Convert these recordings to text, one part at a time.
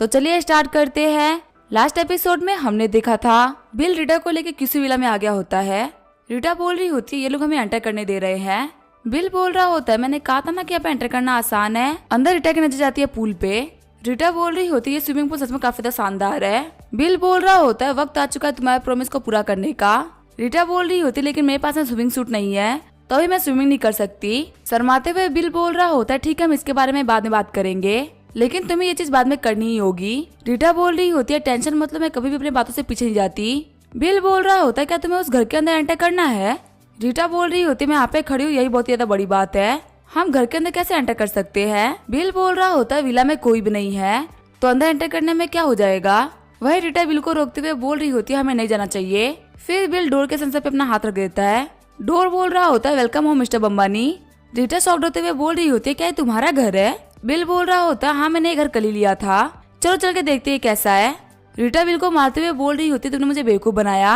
तो चलिए स्टार्ट करते हैं। लास्ट एपिसोड में हमने देखा था बिल रीटा को लेके किसी विला में आ गया होता है। रीटा बोल रही होती है ये लोग हमें एंटर करने दे रहे हैं। बिल बोल रहा होता है मैंने कहा था ना कि यहाँ पे एंटर करना आसान है। अंदर रीटा की नजर जाती है पूल पे। रीटा बोल रही होती है ये स्विमिंग पूल सच में काफी ज्यादा शानदार है। बिल बोल रहा होता है वक्त आ चुका है तुम्हारे प्रॉमिस को पूरा करने का। रीटा बोल रही होती है लेकिन मेरे पास में स्विमिंग सूट नहीं है तो अभी मैं स्विमिंग नहीं कर सकती। शर्माते हुए बिल बोल रहा होता है ठीक है हम इसके बारे में बाद में बात करेंगे लेकिन तुम्हें ये चीज बाद में करनी ही होगी। रीटा बोल रही होती है टेंशन मतलब मैं कभी भी अपनी बातों से पीछे नहीं जाती। बिल बोल रहा होता है क्या तुम्हें उस घर के अंदर एंटर करना है। रीटा बोल रही होती है मैं यहाँ पे खड़ी हूँ यही बहुत ज्यादा बड़ी बात है, हम घर के अंदर कैसे एंटर कर सकते हैं। बिल बोल रहा होता है विला में कोई भी नहीं है तो अंदर एंटर करने में क्या हो जाएगा। वही रीटा बिल को रोकते हुए बोल रही होती है हमें नहीं जाना चाहिए। फिर बिल डोर के सेंसर पे अपना हाथ रख देता है। डोर बोल रहा होता है वेलकम हो मिस्टर बम्बानी। रीटा शॉक्ड होते हुए बोल रही होती है क्या ये तुम्हारा घर है। बिल बोल रहा होता है हाँ मैंने घर कल ही लिया था, चलो चल के देखते हैं कैसा है। रीटा बिल को मारते हुए बोल रही होती है तुमने मुझे बेवकूफ बनाया।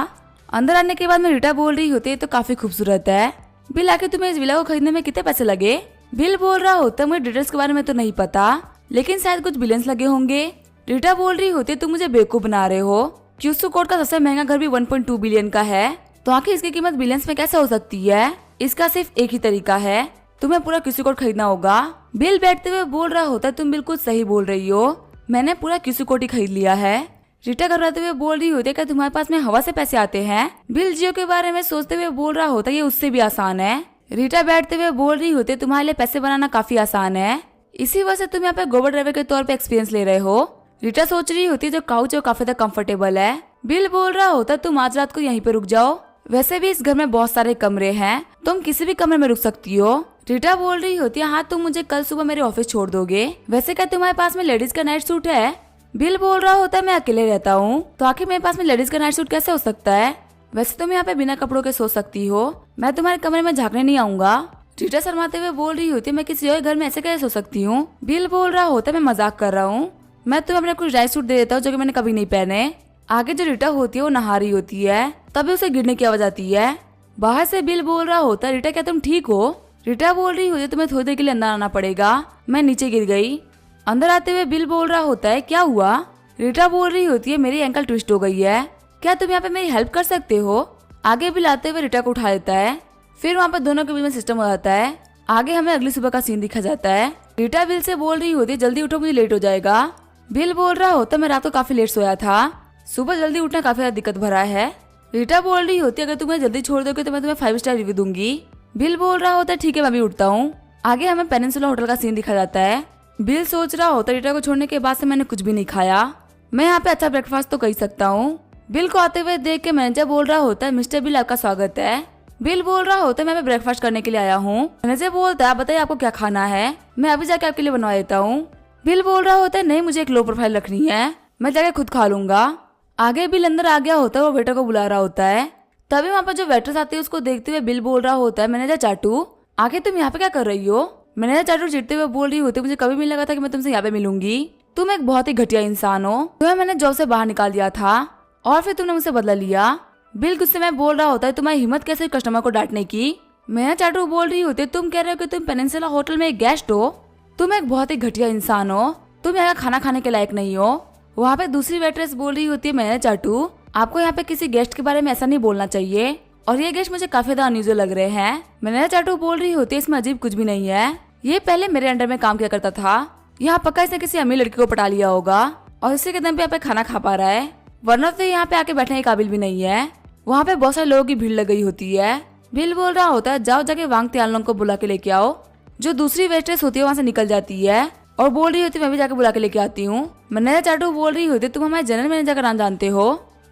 अंदर आने के बाद में रीटा बोल रही होती है तो काफी खूबसूरत है। बिल आके तुम्हें इस विला को खरीदने में कितने पैसे लगे। बिल बोल रहा होता है मुझे डिटेल्स के बारे में तो नहीं पता लेकिन शायद कुछ बिलियंस लगे होंगे। रीटा बोल रही होती है तुम मुझे बेवकूफ बना रहे हो। क्यूसू कोर्ट का सबसे महंगा घर भी 1.2 बिलियन का है तो आखिर इसकी कीमत बिलियंस में कैसे हो सकती है। इसका सिर्फ एक ही तरीका है, तुम्हें पूरा क्यूसू कोर्ट खरीदना होगा। बिल बैठते हुए बोल रहा होता है तुम बिल्कुल सही बोल रही हो, मैंने पूरा क्यूसू कोर्ट ही खरीद लिया है। रीटा घबराते हुए बोल रही होती है क्या तुम्हारे पास में हवा से पैसे आते हैं। बिल जियो के बारे में सोचते हुए बोल रहा होता है ये उससे भी आसान है। रीटा बैठते हुए बोल रही होती है तुम्हारे लिए पैसे बनाना काफी आसान है, इसी वजह से तुम यहाँ पे गोबर ड्राइवर के तौर पे एक्सपीरियंस ले रहे हो। रीटा सोच रही होती है जो काउच है काफी ज्यादा कंफर्टेबल है। बिल बोल रहा होता है तुम आज रात को यहीं पे रुक जाओ, वैसे भी इस घर में बहुत सारे कमरे हैं, तुम किसी भी कमरे में रुक सकती हो। रीटा बोल रही होती है हाँ तुम मुझे कल सुबह मेरे ऑफिस छोड़ दोगे, वैसे क्या तुम्हारे पास में लेडीज का नाइट सूट है। बिल बोल रहा होता है मैं अकेले रहता हूँ तो आखिर मेरे पास में लेडीज का नाइट सूट कैसे हो सकता है, वैसे तुम यहाँ पे बिना कपड़ों के सो सकती हो, मैं तुम्हारे कमरे में झांकने नहीं आऊंगा। रीटा शर्माते हुए बोल रही होती है मैं किसी और घर में ऐसे कैसे सो सकती हूँ। बिल बोल रहा होता है मैं मजाक कर रहा हूँ, मैं तुम्हें अपने कुछ नाइट सूट दे देता हूँ जो कि मैंने कभी नहीं पहने। आगे जो रीटा होती है वो नहा रही होती है तभी उसे गिरने की आवाज आती है। बाहर से बिल बोल रहा होता है रीटा क्या तुम ठीक हो। रीटा बोल रही होती है तुम्हें थोड़ी देर के लिए अंदर आना पड़ेगा, मैं नीचे गिर गई। अंदर आते हुए बिल बोल रहा होता है क्या हुआ। रीटा बोल रही होती है मेरी एंकल ट्विस्ट हो गई है, क्या तुम यहाँ पे मेरी हेल्प कर सकते हो। आगे बिल आते हुए रीटा को उठा देता है, फिर वहाँ पर दोनों के बीच में सिस्टम हो जाता है। आगे हमें अगली सुबह का सीन दिखा जाता है। रीटा बिल से बोल रही होती है जल्दी उठो मुझे लेट हो जाएगा। बिल बोल रहा होता है मैं रात को काफी लेट सोया था, सुबह जल्दी उठना काफी ज्यादा दिक्कत भरा है। रीटा बोल रही होती है अगर तुम्हें जल्दी छोड़ दोगे तो मैं तुम्हें 5 स्टार रिव्यू दूंगी। बिल बोल रहा होता है ठीक है मैं भी उठता हूँ। आगे हमें पेनिनसुला होटल का सीन दिखा जाता है। बिल सोच रहा होता है रीटा को छोड़ने के बाद से मैंने कुछ भी नहीं खाया, मैं यहाँ पे अच्छा ब्रेकफास्ट तो कर सकता हूँ। बिल को आते हुए देख के मैनेजर बोल रहा होता है मिस्टर बिल आपका स्वागत है। बिल बोल रहा होता है मैं ब्रेकफास्ट करने के लिए आया हूँ। मैनेजर बोलता है बताइए आपको क्या खाना है, मैं अभी जाके आपके लिए बनवा देता हूँ। बिल बोल रहा होता है नहीं मुझे एक लो प्रोफाइल रखनी है, मैं जाके खुद खा लूंगा। आगे बिल अंदर आ गया होता है, वो वेटर को बुला रहा होता है। तभी वहाँ पर जो वेटर्स आती है उसको देखते हुए बिल बोल रहा होता है मैनेजर चाटू आखिर तुम यहाँ पे क्या कर रही हो। मैनेजर चाटू चिढ़ते हुए बोल रही होती मुझे कभी भी लगा था कि मैं तुमसे यहाँ पे मिलूंगी, तुम एक बहुत ही घटिया इंसान हो, तुम्हें मैंने जॉब से बाहर निकाल दिया था और फिर तुमने मुझसे बदला लिया। बिल गुस्से में बोल रहा होता है तुम्हारी हिम्मत कैसे कस्टमर को डांटने की। मैनेजर चाटू बोल रही होती है तुम कह रहे हो कि तुम पेनिनसुला होटल में एक गेस्ट हो, तुम एक बहुत ही घटिया इंसान हो, तुम यहाँ खाना खाने के लायक नहीं हो। वहाँ पे दूसरी वेट्रेस बोल रही होती है मैनेजर चाटू आपको यहाँ पे किसी गेस्ट के बारे में ऐसा नहीं बोलना चाहिए और ये गेस्ट मुझे काफी ज्यादा अनयूजुअल लग रहे हैं। मैनेजर चाटू बोल रही होती है इसमें अजीब कुछ भी नहीं है, ये पहले मेरे अंडर में काम किया करता था, यहाँ पक्का इसने किसी अमीर लड़की को पटा लिया होगा और इसी के दम पे यहाँ पे खाना खा पा रहा है, वरना तो यहाँ पे आके बैठने के काबिल भी नहीं है। वहाँ पे बहुत सारे लोगों की भीड़ लग गई होती है। बिल बोल रहा होता है जाओ जाके वांग त्यानलोंग को बुला के लेके आओ। जो दूसरी वेट्रेस होती है वहाँ से निकल जाती है और बोल रही होती है मैं भी जाके बुला के लेके आती हूँ। मैनेजर चाटू बोल रही होती है तुम हमारे जनरल मैनेजर का नाम जानते हो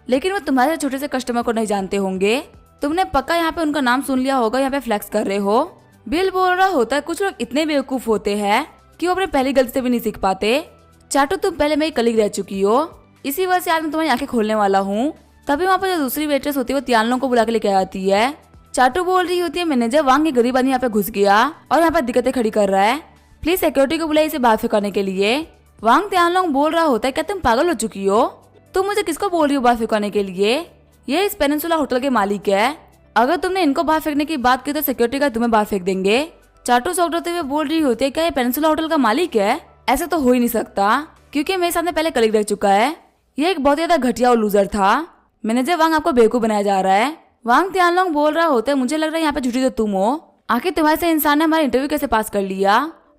लेकिन वो तुम्हारे छोटे से कस्टमर को नहीं जानते होंगे, तुमने पक्का यहाँ पे उनका नाम सुन लिया होगा, यहाँ पे फ्लैक्स कर रहे हो। बिल बोल रहा होता है कुछ लोग इतने बेवकूफ होते हैं कि वो अपने पहली गलती से भी नहीं सीख पाते। चाटू तुम पहले मेरी कलीग रह चुकी हो, इसी वजह से आज मैं तुम्हारी आंखें खोलने वाला हूँ। तभी वहाँ पर जो दूसरी वेट्रेस होती है वो त्यानलोंग को बुला के लेके आती है। चाटू बोल रही होती है मैनेजर वांग की गरीब आदमी यहाँ पे घुस गया और यहाँ पर दिक्कतें खड़ी कर रहा है, प्लीज सिक्योरिटी को बुलाइए इसे बाहर फेंकाने के लिए। वांग त्यानलोंग बोल रहा होता है क्या तुम पागल हो चुकी हो, तुम मुझे किसको बोल रही हो बाहर फेंकाने के लिए, ये इस पेनिनसुला होटल के मालिक है, अगर तुमने इनको बाहर फेंकने की बात की तो सिक्योरिटी गार्ड तुम्हें बाहर फेंक देंगे। चाटू शॉक्ड होते हुए बोल रही होती है क्या ये पेनिनसुला होटल का मालिक है, ऐसा तो हो ही नहीं सकता। क्योंकि मेरे सामने पहले कलीग रह चुका है। ये एक बहुत ज्यादा घटिया और लूजर था। मैनेजर वांग आपको बेवकूफ बनाया जा रहा है। वांग तियानलोंग बोल रहा होता है, मुझे लग रहा है यहाँ पे झूठी तो तुम हो। आखिर तुम्हारे से इंसान ने हमारा इंटरव्यू कैसे पास कर लिया।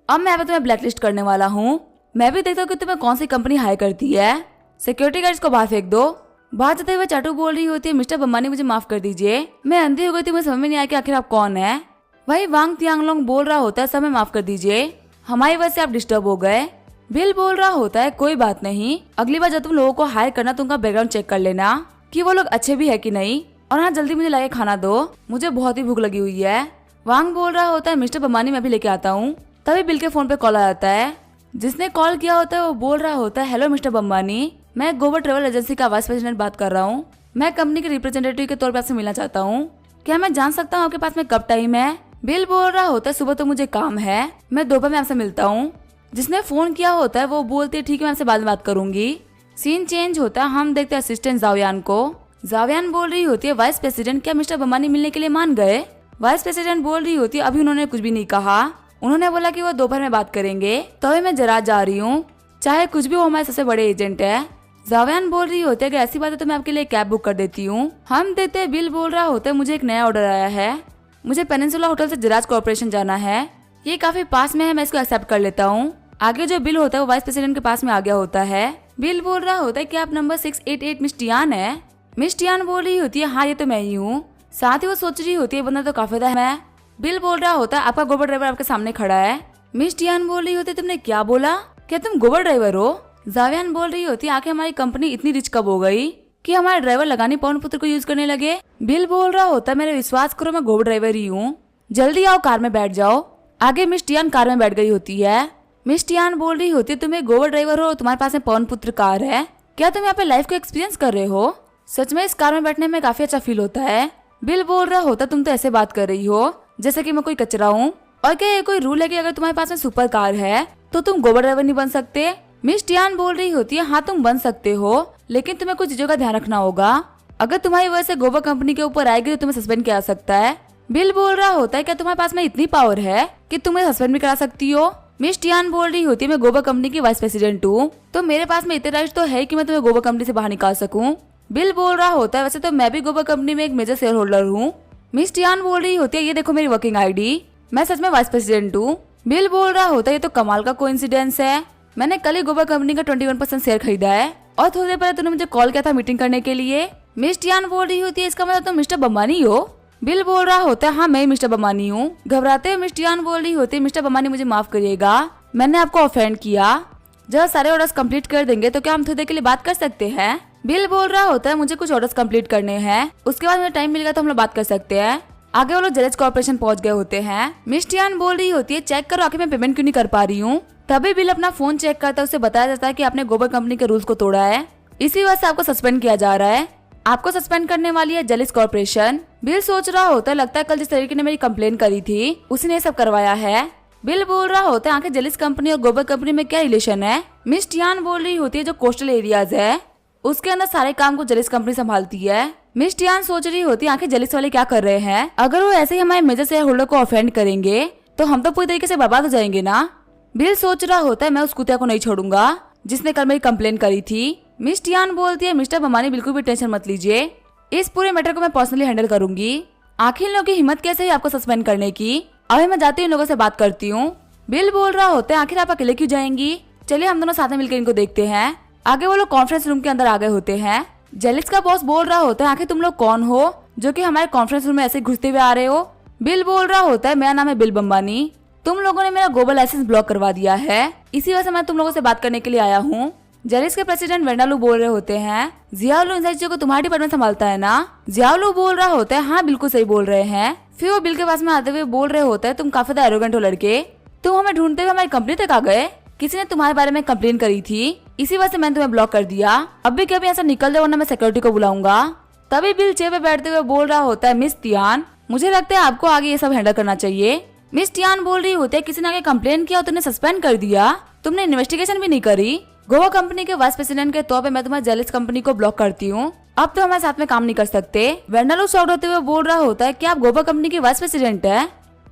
अब मैं यहाँ पे तुम्हें ब्लैकलिस्ट करने वाला हूँ। मैं भी देखता हूँ कि तुम्हें कौन सी कंपनी हायर करती है। सिक्योरिटी गार्ड्स को बाहर फेंक दो। बाहर जाते हुए चाटू बोल रही होती है, मिस्टर बम्बानी मुझे माफ कर दीजिए, मैं अंधी हो गई थी, मुझे समझ में नहीं आया कि आखिर आप कौन है। वही वांग तियांगलोंग बोल रहा होता है, समय माफ कर दीजिए, हमारी वजह से आप डिस्टर्ब हो गए। बिल बोल रहा होता है, कोई बात नहीं, अगली बार जब तुम लोगों को हायर करना तो उनका बैकग्राउंड चेक कर लेना कि वो लोग अच्छे भी है कि नहीं। और हाँ, जल्दी मुझे लाके खाना दो, मुझे बहुत ही भूख लगी हुई है। वांग बोल रहा होता है, मिस्टर बम्बानी मैं भी लेके आता हूँ। तभी बिल के फोन पे कॉल आ जाता है। जिसने कॉल किया होता है वो बोल रहा होता है, हेलो मिस्टर बम्बानी, मैं गोबर ट्रेवल एजेंसी का वाइस प्रेसिडेंट बात कर रहा हूँ। मैं कंपनी के रिप्रेजेंटेटिव के तौर पर आपसे मिलना चाहता हूँ। क्या मैं जान सकता हूँ आपके पास में कब टाइम है। बिल बोल रहा होता है, सुबह तो मुझे काम है, मैं दोपहर में आपसे मिलता हूँ। जिसने फोन किया होता है वो बोलती है, ठीक है मैं आपसे बाद में बात करूंगी। सीन चेंज होता है, हम देखते हैं असिस्टेंट जावियान को। जावियान बोल रही होती है, वाइस प्रेसिडेंट क्या मिस्टर बम्बानी मिलने के लिए मान गए। वाइस प्रेसिडेंट बोल रही होती है, अभी उन्होंने कुछ भी नहीं कहा, उन्होंने बोला कि वो दोपहर में बात करेंगे। तो अभी मैं जरा जा रही हूँ, चाहे कुछ भी वो हमारे सबसे बड़े एजेंट है। जावियान बोल रही होती है कि ऐसी बात है तो मैं आपके लिए कैब बुक कर देती हूँ। हम देखते हैं बिल बोल रहा होता है, मुझे एक नया ऑर्डर आया है, मुझे पेनिनसुला होटल से जराज कॉर्पोरेशन जाना है, ये काफी पास में है, मैं इसको एक्सेप्ट कर लेता हूँ। आगे जो बिल होता है वो वाइस प्रेसिडेंट के पास में आ गया होता है। बिल बोल रहा होता है कि आप नंबर 688 मिस टियान है। मिस टियान बोल रही होती है, हाँ ये तो मैं ही हूँ। साथ ही वो सोच रही होती है, बंदा तो काफी है मैं। बिल बोल रहा होता है, आपका गोबर ड्राइवर आपके सामने खड़ा है। मिस टियान बोल रही होती है, तुमने क्या बोला, क्या तुम गोबर ड्राइवर हो। जावियान बोल रही होती है, आखिर हमारी कंपनी इतनी रिच कब हो गई कि हमारे ड्राइवर लगानी पवन पुत्र को यूज करने लगे। बिल बोल रहा होता है, मेरे विश्वास करो मैं गोबर ड्राइवर ही हूँ, जल्दी आओ कार में बैठ जाओ। आगे मिस टियान कार में बैठ गई होती है। मिस टियान बोल रही होती है, तुम्हें गोबर ड्राइवर हो, तुम्हारे पास में पवन पुत्र कार है, क्या तुम यहाँ पे लाइफ को एक्सपीरियंस कर रहे हो। सच में इस कार में बैठने में काफी अच्छा फील होता है। बिल बोल रहा होता, तुम तो ऐसे बात कर रही हो जैसे कि मैं कोई कचरा हूँ। और क्या ये कोई रूल है कि अगर तुम्हारे पास में सुपर कार है तो तुम गोबर ड्राइवर नहीं बन सकते। मिस टियान बोल रही होती है, हाँ तुम बन सकते हो, लेकिन तुम्हें कुछ चीजों का ध्यान रखना होगा। अगर तुम्हारी वजह से गोबर कंपनी के ऊपर आएगी तो तुम्हें सस्पेंड किया जा सकता है। बिल बोल रहा होता है, क्या तुम्हारे पास में इतनी पावर है कि तुम्हें सस्पेंड भी करा सकती हो। मिस टियान बोल रही होती है, मैं गोबर कंपनी की वाइस प्रेसिडेंट हूँ, तो मेरे पास में इतने राइट्स तो है कि मैं तुम्हें गोबर कंपनी से बाहर निकाल सकूँ। बिल बोल रहा होता है, वैसे तो मैं भी गोबर कंपनी में एक मेजर शेयर होल्डर हूँ। मिस टियान बोल रही होती है, ये देखो मेरी वर्किंग आईडी, मैं सच में वाइस प्रेसिडेंट हूँ। बिल बोल रहा होता है, ये तो कमाल का कोइंसिडेंस है, मैंने कल ही गोबर कंपनी का 21% शेयर खरीदा है और थोड़ी देर पहले तूने मुझे कॉल किया था मीटिंग करने के लिए। मिस टियान बोल रही होती है, इसका मतलब तुम मिस्टर बम्बानी हो। बिल बोल रहा होता है, हाँ मैं मिस्टर बम्बानी हूँ। घबराते हुए मिस टियान बोल रही होती है, मिस्टर बम्बानी मुझे माफ करिएगा, मैंने आपको ऑफेंड किया। जब सारे ऑर्डर्स कंप्लीट कर देंगे तो क्या हम थोड़ी देर के लिए बात कर सकते हैं। बिल बोल रहा होता है, मुझे कुछ ऑर्डर्स कंप्लीट करने हैं, उसके बाद मुझे टाइम मिलेगा तो हम लोग बात कर सकते हैं। आगे वो लोग जरेज कॉर्पोरेशन पहुंच गए होते हैं। मिस टियान बोल रही होती है, चेक करो आखिर मैं पेमेंट क्यों नहीं कर पा रही हूँ। तभी बिल अपना फोन चेक करता है, उसे बताया जाता है कि आपने गोबर कंपनी के रूल्स को तोड़ा है, इसी वजह से आपको सस्पेंड किया जा रहा है। आपको सस्पेंड करने वाली है जेलिस कॉर्पोरेशन। बिल सोच रहा होता है, लगता है कल जिस तरीके ने मेरी कंप्लेन करी थी उसी ने सब करवाया है। बिल बोल रहा होता है, आखिर जेलिस कंपनी और गोबर कंपनी में क्या रिलेशन है। मिस टियान बोल रही होती है, जो कोस्टल एरियाज है उसके अंदर सारे काम को जेलिस कंपनी संभालती है। मिस टियान सोच रही होती है, आखिर जेलिस वाले क्या कर रहे हैं, अगर वो ऐसे ही हमारे मेजर शेयर होल्डर को ऑफेंड करेंगे तो हम तो पूरी तरीके से बर्बाद हो जाएंगे ना। बिल सोच रहा होता है, मैं उस कुत्ते को नहीं छोड़ूंगा जिसने कल मेरी कंप्लेन करी थी। मिस टियान बोलती है, मिस्टर बम्बानी बिल्कुल भी टेंशन मत लीजिए, इस पूरे मैटर को मैं पर्सनली हैंडल करूंगी। आखिर इन लोगों की हिम्मत कैसे है आपको सस्पेंड करने की। अभी मैं जाती हूँ, इन लोगों से बात करती हूँ। बिल बोल रहा होता है, आखिर आप अकेले क्यों जाएंगी, चलिए हम दोनों साथ में मिलकर इनको देखते हैं। आगे वो लोग कॉन्फ्रेंस रूम के अंदर आ गए होते हैं। जेलिस का बॉस बोल रहा होता है, आखिर तुम लोग कौन हो जो कि हमारे कॉन्फ्रेंस रूम में ऐसे घुसते हुए आ रहे हो। बिल बोल रहा होता है, मेरा नाम है बिल बम्बानी, तुम लोगों ने मेरा गोबर लाइसेंस ब्लॉक करवा दिया है, इसी वजह से मैं तुम लोगों से बात करने के लिए आया हूँ। जेलिस के प्रेसिडेंट वेंडालू बोल रहे होते हैं, जियालू इन सारी चीजों को तुम्हारा डिपार्टमेंट संभालता है ना। जियालू बोल रहा होता है, हाँ बिल्कुल सही बोल रहे हैं। फिर वो बिल के पास में आते हुए बोल रहे होते हैं, तुम काफी ज्यादा एरोगेंट हो लड़के, तुम हमें ढूंढते हुए हमारी कंपनी तक आ गए, किसी ने तुम्हारे बारे में कंप्लेन करी थी, इसी वजह से मैंने तुम्हें ब्लॉक कर दिया, अब भी कभी ऐसा निकल जाए वरना मैं सिक्योरिटी को बुलाऊंगा। तभी बिल चेयर पे बैठते हुए बोल रहा होता है, मिस टियान मुझे लगता है आपको आगे ये सब हैंडल करना चाहिए। मिस टियान बोल रही होती है, किसी ने आगे कंप्लेन किया और तुमने सस्पेंड कर दिया, तुमने इन्वेस्टिगेशन भी नहीं करी। गोवा कंपनी के वाइस प्रेसिडेंट के तौर पे मैं तुम्हारे जेलिस कंपनी को ब्लॉक करती हूँ, अब तो हमारे साथ में काम नहीं कर सकते। वेंडालू शॉक्ड होते हुए बोल रहा होता है, क्या आप गोवा कंपनी के वाइस प्रेसिडेंट है।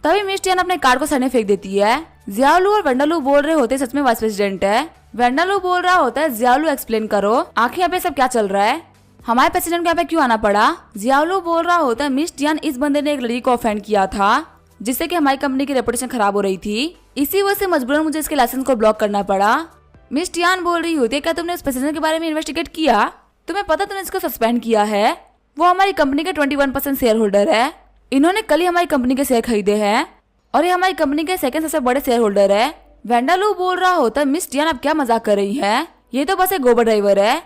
तभी मिस टियान अपने कार्ड को सर में फेंक देती है। जियालू और वेंडालू बोल रहे होते सच में वाइस प्रेसिडेंट है। वेंडालू बोल रहा होता है जियालू एक्सप्लेन करो, आखिर यहाँ पे सब क्या चल रहा है, हमारे प्रेसिडेंट को यहाँ पे क्यों आना पड़ा। जियालू बोल रहा होता है मिस टियान, इस बंदे ने एक लड़की को ऑफेंड किया था जिससे कि हमारी कंपनी की रेपुटेशन खराब हो रही थी, इसी वजह से मजबूरन मुझे इसके लाइसेंस को ब्लॉक करना पड़ा। मिस टियान बोल रही होती है क्या तुमने उस प्रेसिडेंट के बारे में इन्वेस्टिगेट किया, तुम्हें पता तुमने इसको सस्पेंड किया है, वो हमारी कंपनी के 21% शेयर होल्डर है, इन्होंने कल ही हमारी कंपनी के शेयर खरीदे हैं और ये हमारी कंपनी के सेकंड सबसे बड़े शेयर होल्डर है। वेंडालू बोल रहा होता है मिस टियान आप क्या मजाक कर रही हैं, ये तो बस एक गोबर ड्राइवर है।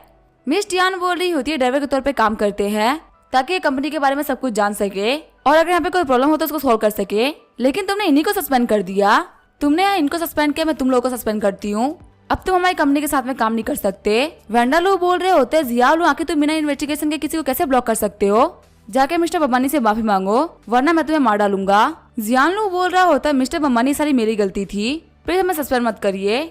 मिस टियान बोल रही होती है ड्राइवर के तौर पे काम करते हैं ताकि ये कंपनी के बारे में सब कुछ जान सके और अगर यहाँ पे कोई प्रॉब्लम हो तो उसको सॉल्व कर सके, लेकिन तुमने इन्हीं को सस्पेंड कर दिया, तुमने यहाँ इनको सस्पेंड किया, मैं तुम लोगों को सस्पेंड करती हूँ, अब तुम हमारी कंपनी के साथ में काम नहीं कर सकते। वेंडालू बोल रहे होते हैं जियालू आखिर तुम बिना इन्वेस्टिगेशन के किसी को कैसे ब्लॉक कर सकते हो, जाके मिस्टर बम्बानी से माफी मांगो वरना मैं तुम्हें मार डालूंगा। जियालू बोल रहा होता है मिस्टर बम्बानी सारी मेरी गलती थी, प्लीज हमें सस्पेंड मत करिए।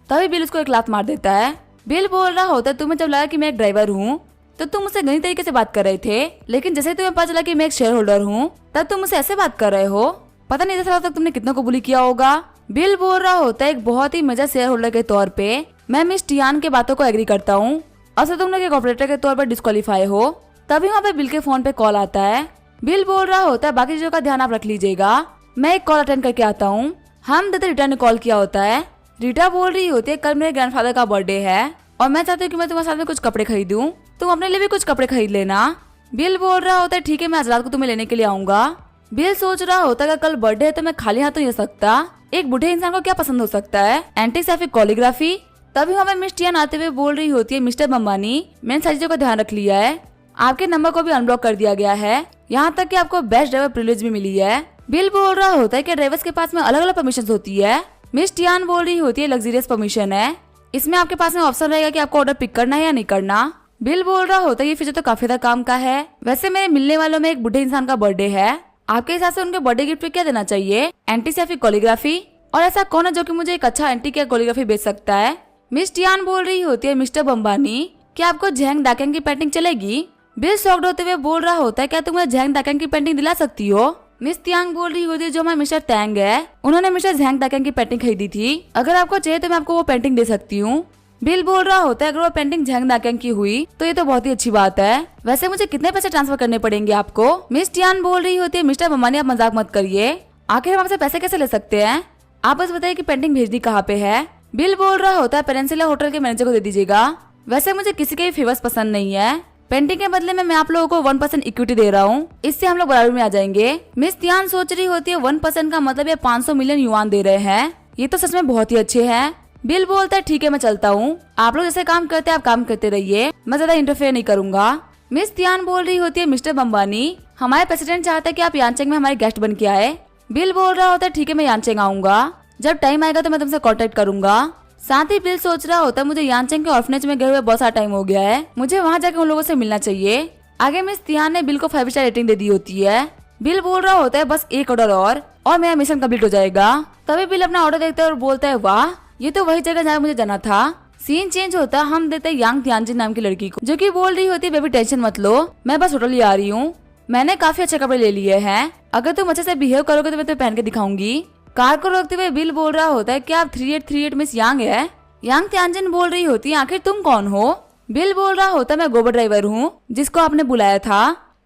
तभी बिल उसको एक लात मार देता है। बिल बोल रहा होता है तुम्हें जब लगा कि मैं एक ड्राइवर हूँ तो तुम मुझसे गलत तरीके से बात कर रहे थे, लेकिन जैसे तुम्हें पता चला कि मैं एक शेयर होल्डर हूँ तब तुम मुझसे ऐसे बात कर रहे हो, पता नहीं दस तक तुमने कितनों को बुली किया होगा। बिल बोल रहा होता है एक बहुत ही मजा शेयर होल्डर के तौर पे मैं मिस टियान के बातों को एग्री करता हूँ, और तुम लोग एक ऑपरेटर के तौर पर डिस्क्वालीफाई हो। तभी वहाँ पे बिल के फोन पे कॉल आता है। बिल बोल रहा होता है बाकी चीजों का ध्यान आप रख लीजिएगा, मैं एक कॉल अटेंड करके आता हूँ। हम दादा रीटा ने कॉल किया होता है। रीटा बोल रही होती है कल मेरे ग्रैंडफादर का बर्थडे है और मैं चाहती हूँ कि मैं तुम्हारे साथ में कुछ कपड़े खरीदूं, तुम अपने लिए भी कुछ कपड़े खरीद लेना। बिल बोल रहा होता है ठीक है मैं आज रात को तुम्हें लेने के लिए आऊंगा। बिल सोच रहा होता है कल बर्थडे है तो मैं खाली हाथ तो नहीं रह सकता, एक बूढ़े इंसान को क्या पसंद हो सकता है, एंटिक्स या फिर कॉलीग्राफी। तभी हमें मिस टियान आते हुए बोल रही होती है मिस्टर बम्बानी मैंने सारी चीजों का ध्यान रख लिया है, आपके नंबर को भी अनब्लॉक कर दिया गया है, यहाँ तक कि आपको बेस्ट ड्राइवर प्रिविलेज भी मिली है। बिल बोल रहा होता है कि ड्राइवर्स के पास में अलग अलग परमिशन होती है। मिस टियान बोल रही होती है लग्जरियस परमिशन है, इसमें आपके पास में ऑप्शन रहेगा कि आपको ऑर्डर पिक करना है या नहीं करना। बिल बोल रहा होता है ये फीचर तो काफी ज्यादा काम का है, वैसे मेरे मिलने वालों में एक बूढ़े इंसान का बर्थडे है, आपके हिसाब से उनके बर्थडे गिफ्ट पे क्या देना चाहिए, एंटिक्स या फिर कॉलीग्राफी, और ऐसा कौन है जो कि मुझे एक अच्छा एंटिक या कॉलीग्राफी बेच सकता है। मिस टियान बोल रही होती है मिस्टर बम्बानी क्या आपको झैंग डाकेंग की पेंटिंग चलेगी। बिल शॉक्ड होते हुए बोल रहा होता है क्या तुम झैंग डाकेंग की पेंटिंग दिला सकती हो। मिस तियांग बोल रही होती है जो हमारे मिस्टर तैंग है उन्होंने मिस्टर झैंग डाकेंग की पेंटिंग खरीदी थी, अगर आपको चाहिए तो मैं आपको वो पेंटिंग दे सकती हूँ। बिल बोल रहा होता है अगर वो पेंटिंग झैंग डाकेंग की हुई तो ये तो बहुत ही अच्छी बात है, वैसे मुझे कितने पैसे ट्रांसफर करने पड़ेंगे आपको। मिस टियान बोल रही होती है मिस्टर बम्बानी आप मजाक मत करिए, आखिर हम आपसे पैसे कैसे ले सकते हैं, आप बस बताइए कि पेंटिंग भेजनी कहाँ पे है। बिल बोल रहा होता है पेनिनसुला होटल के मैनेजर को दे दीजिएगा, वैसे मुझे किसी के भी फेवर्स पसंद नहीं है, पेंटिंग के बदले में मैं आप लोगों को 1% इक्विटी दे रहा हूँ, इससे हम लोग बराबर में आ जाएंगे। मिस तियान सोच रही होती है 1% का मतलब ये 500 मिलियन युआन दे रहे हैं, ये तो सच में बहुत ही अच्छे हैं। बिल बोलता है ठीक है मैं चलता हूँ, आप लोग जैसे काम करते हैं आप काम करते रहिए, मैं ज्यादा इंटरफेयर नहीं करूंगा। मिस तियान बोल रही होती है मिस्टर बम्बानी हमारे प्रेसिडेंट चाहता है कि आप यांचेंग में हमारे गेस्ट बन के आए। बिल बोल रहा होता है ठीक है मैं यांचेंग आऊंगा, जब टाइम आएगा तो मैं तुमसे कॉन्टेक्ट करूंगा। साथ ही बिल सोच रहा होता है मुझे यांचेंग के ऑर्फनेज में गए हुए बहुत सारा टाइम हो गया है, मुझे वहाँ जाके उन लोगों से मिलना चाहिए। आगे मिस तियान ने बिल को 5 स्टार रेटिंग दे दी होती है। बिल बोल रहा होता है बस एक ऑर्डर और मेरा मिशन कंप्लीट हो जाएगा। तभी बिल अपना ऑर्डर देखता है और बोलता है वाह ये तो वही जगह जहाँ मुझे जाना था। सीन चेंज होता है, हम देते हैं यांग तियानजिन नाम की लड़की को जो कि बोल रही होती है बेबी टेंशन मत लो मैं बस होटल ही आ रही हूँ, मैंने काफी अच्छे कपड़े ले लिए हैं, अगर तुम अच्छे से बिहेव करोगे तो मैं तुम्हें पहन के दिखाऊंगी। कार को रोकते हुए बिल बोल रहा होता है कि आप 3838 मिस यांग है। यांग तियानजिन बोल रही होती है आखिर तुम कौन हो। बिल बोल रहा होता है मैं गोबर ड्राइवर हूँ जिसको आपने बुलाया था।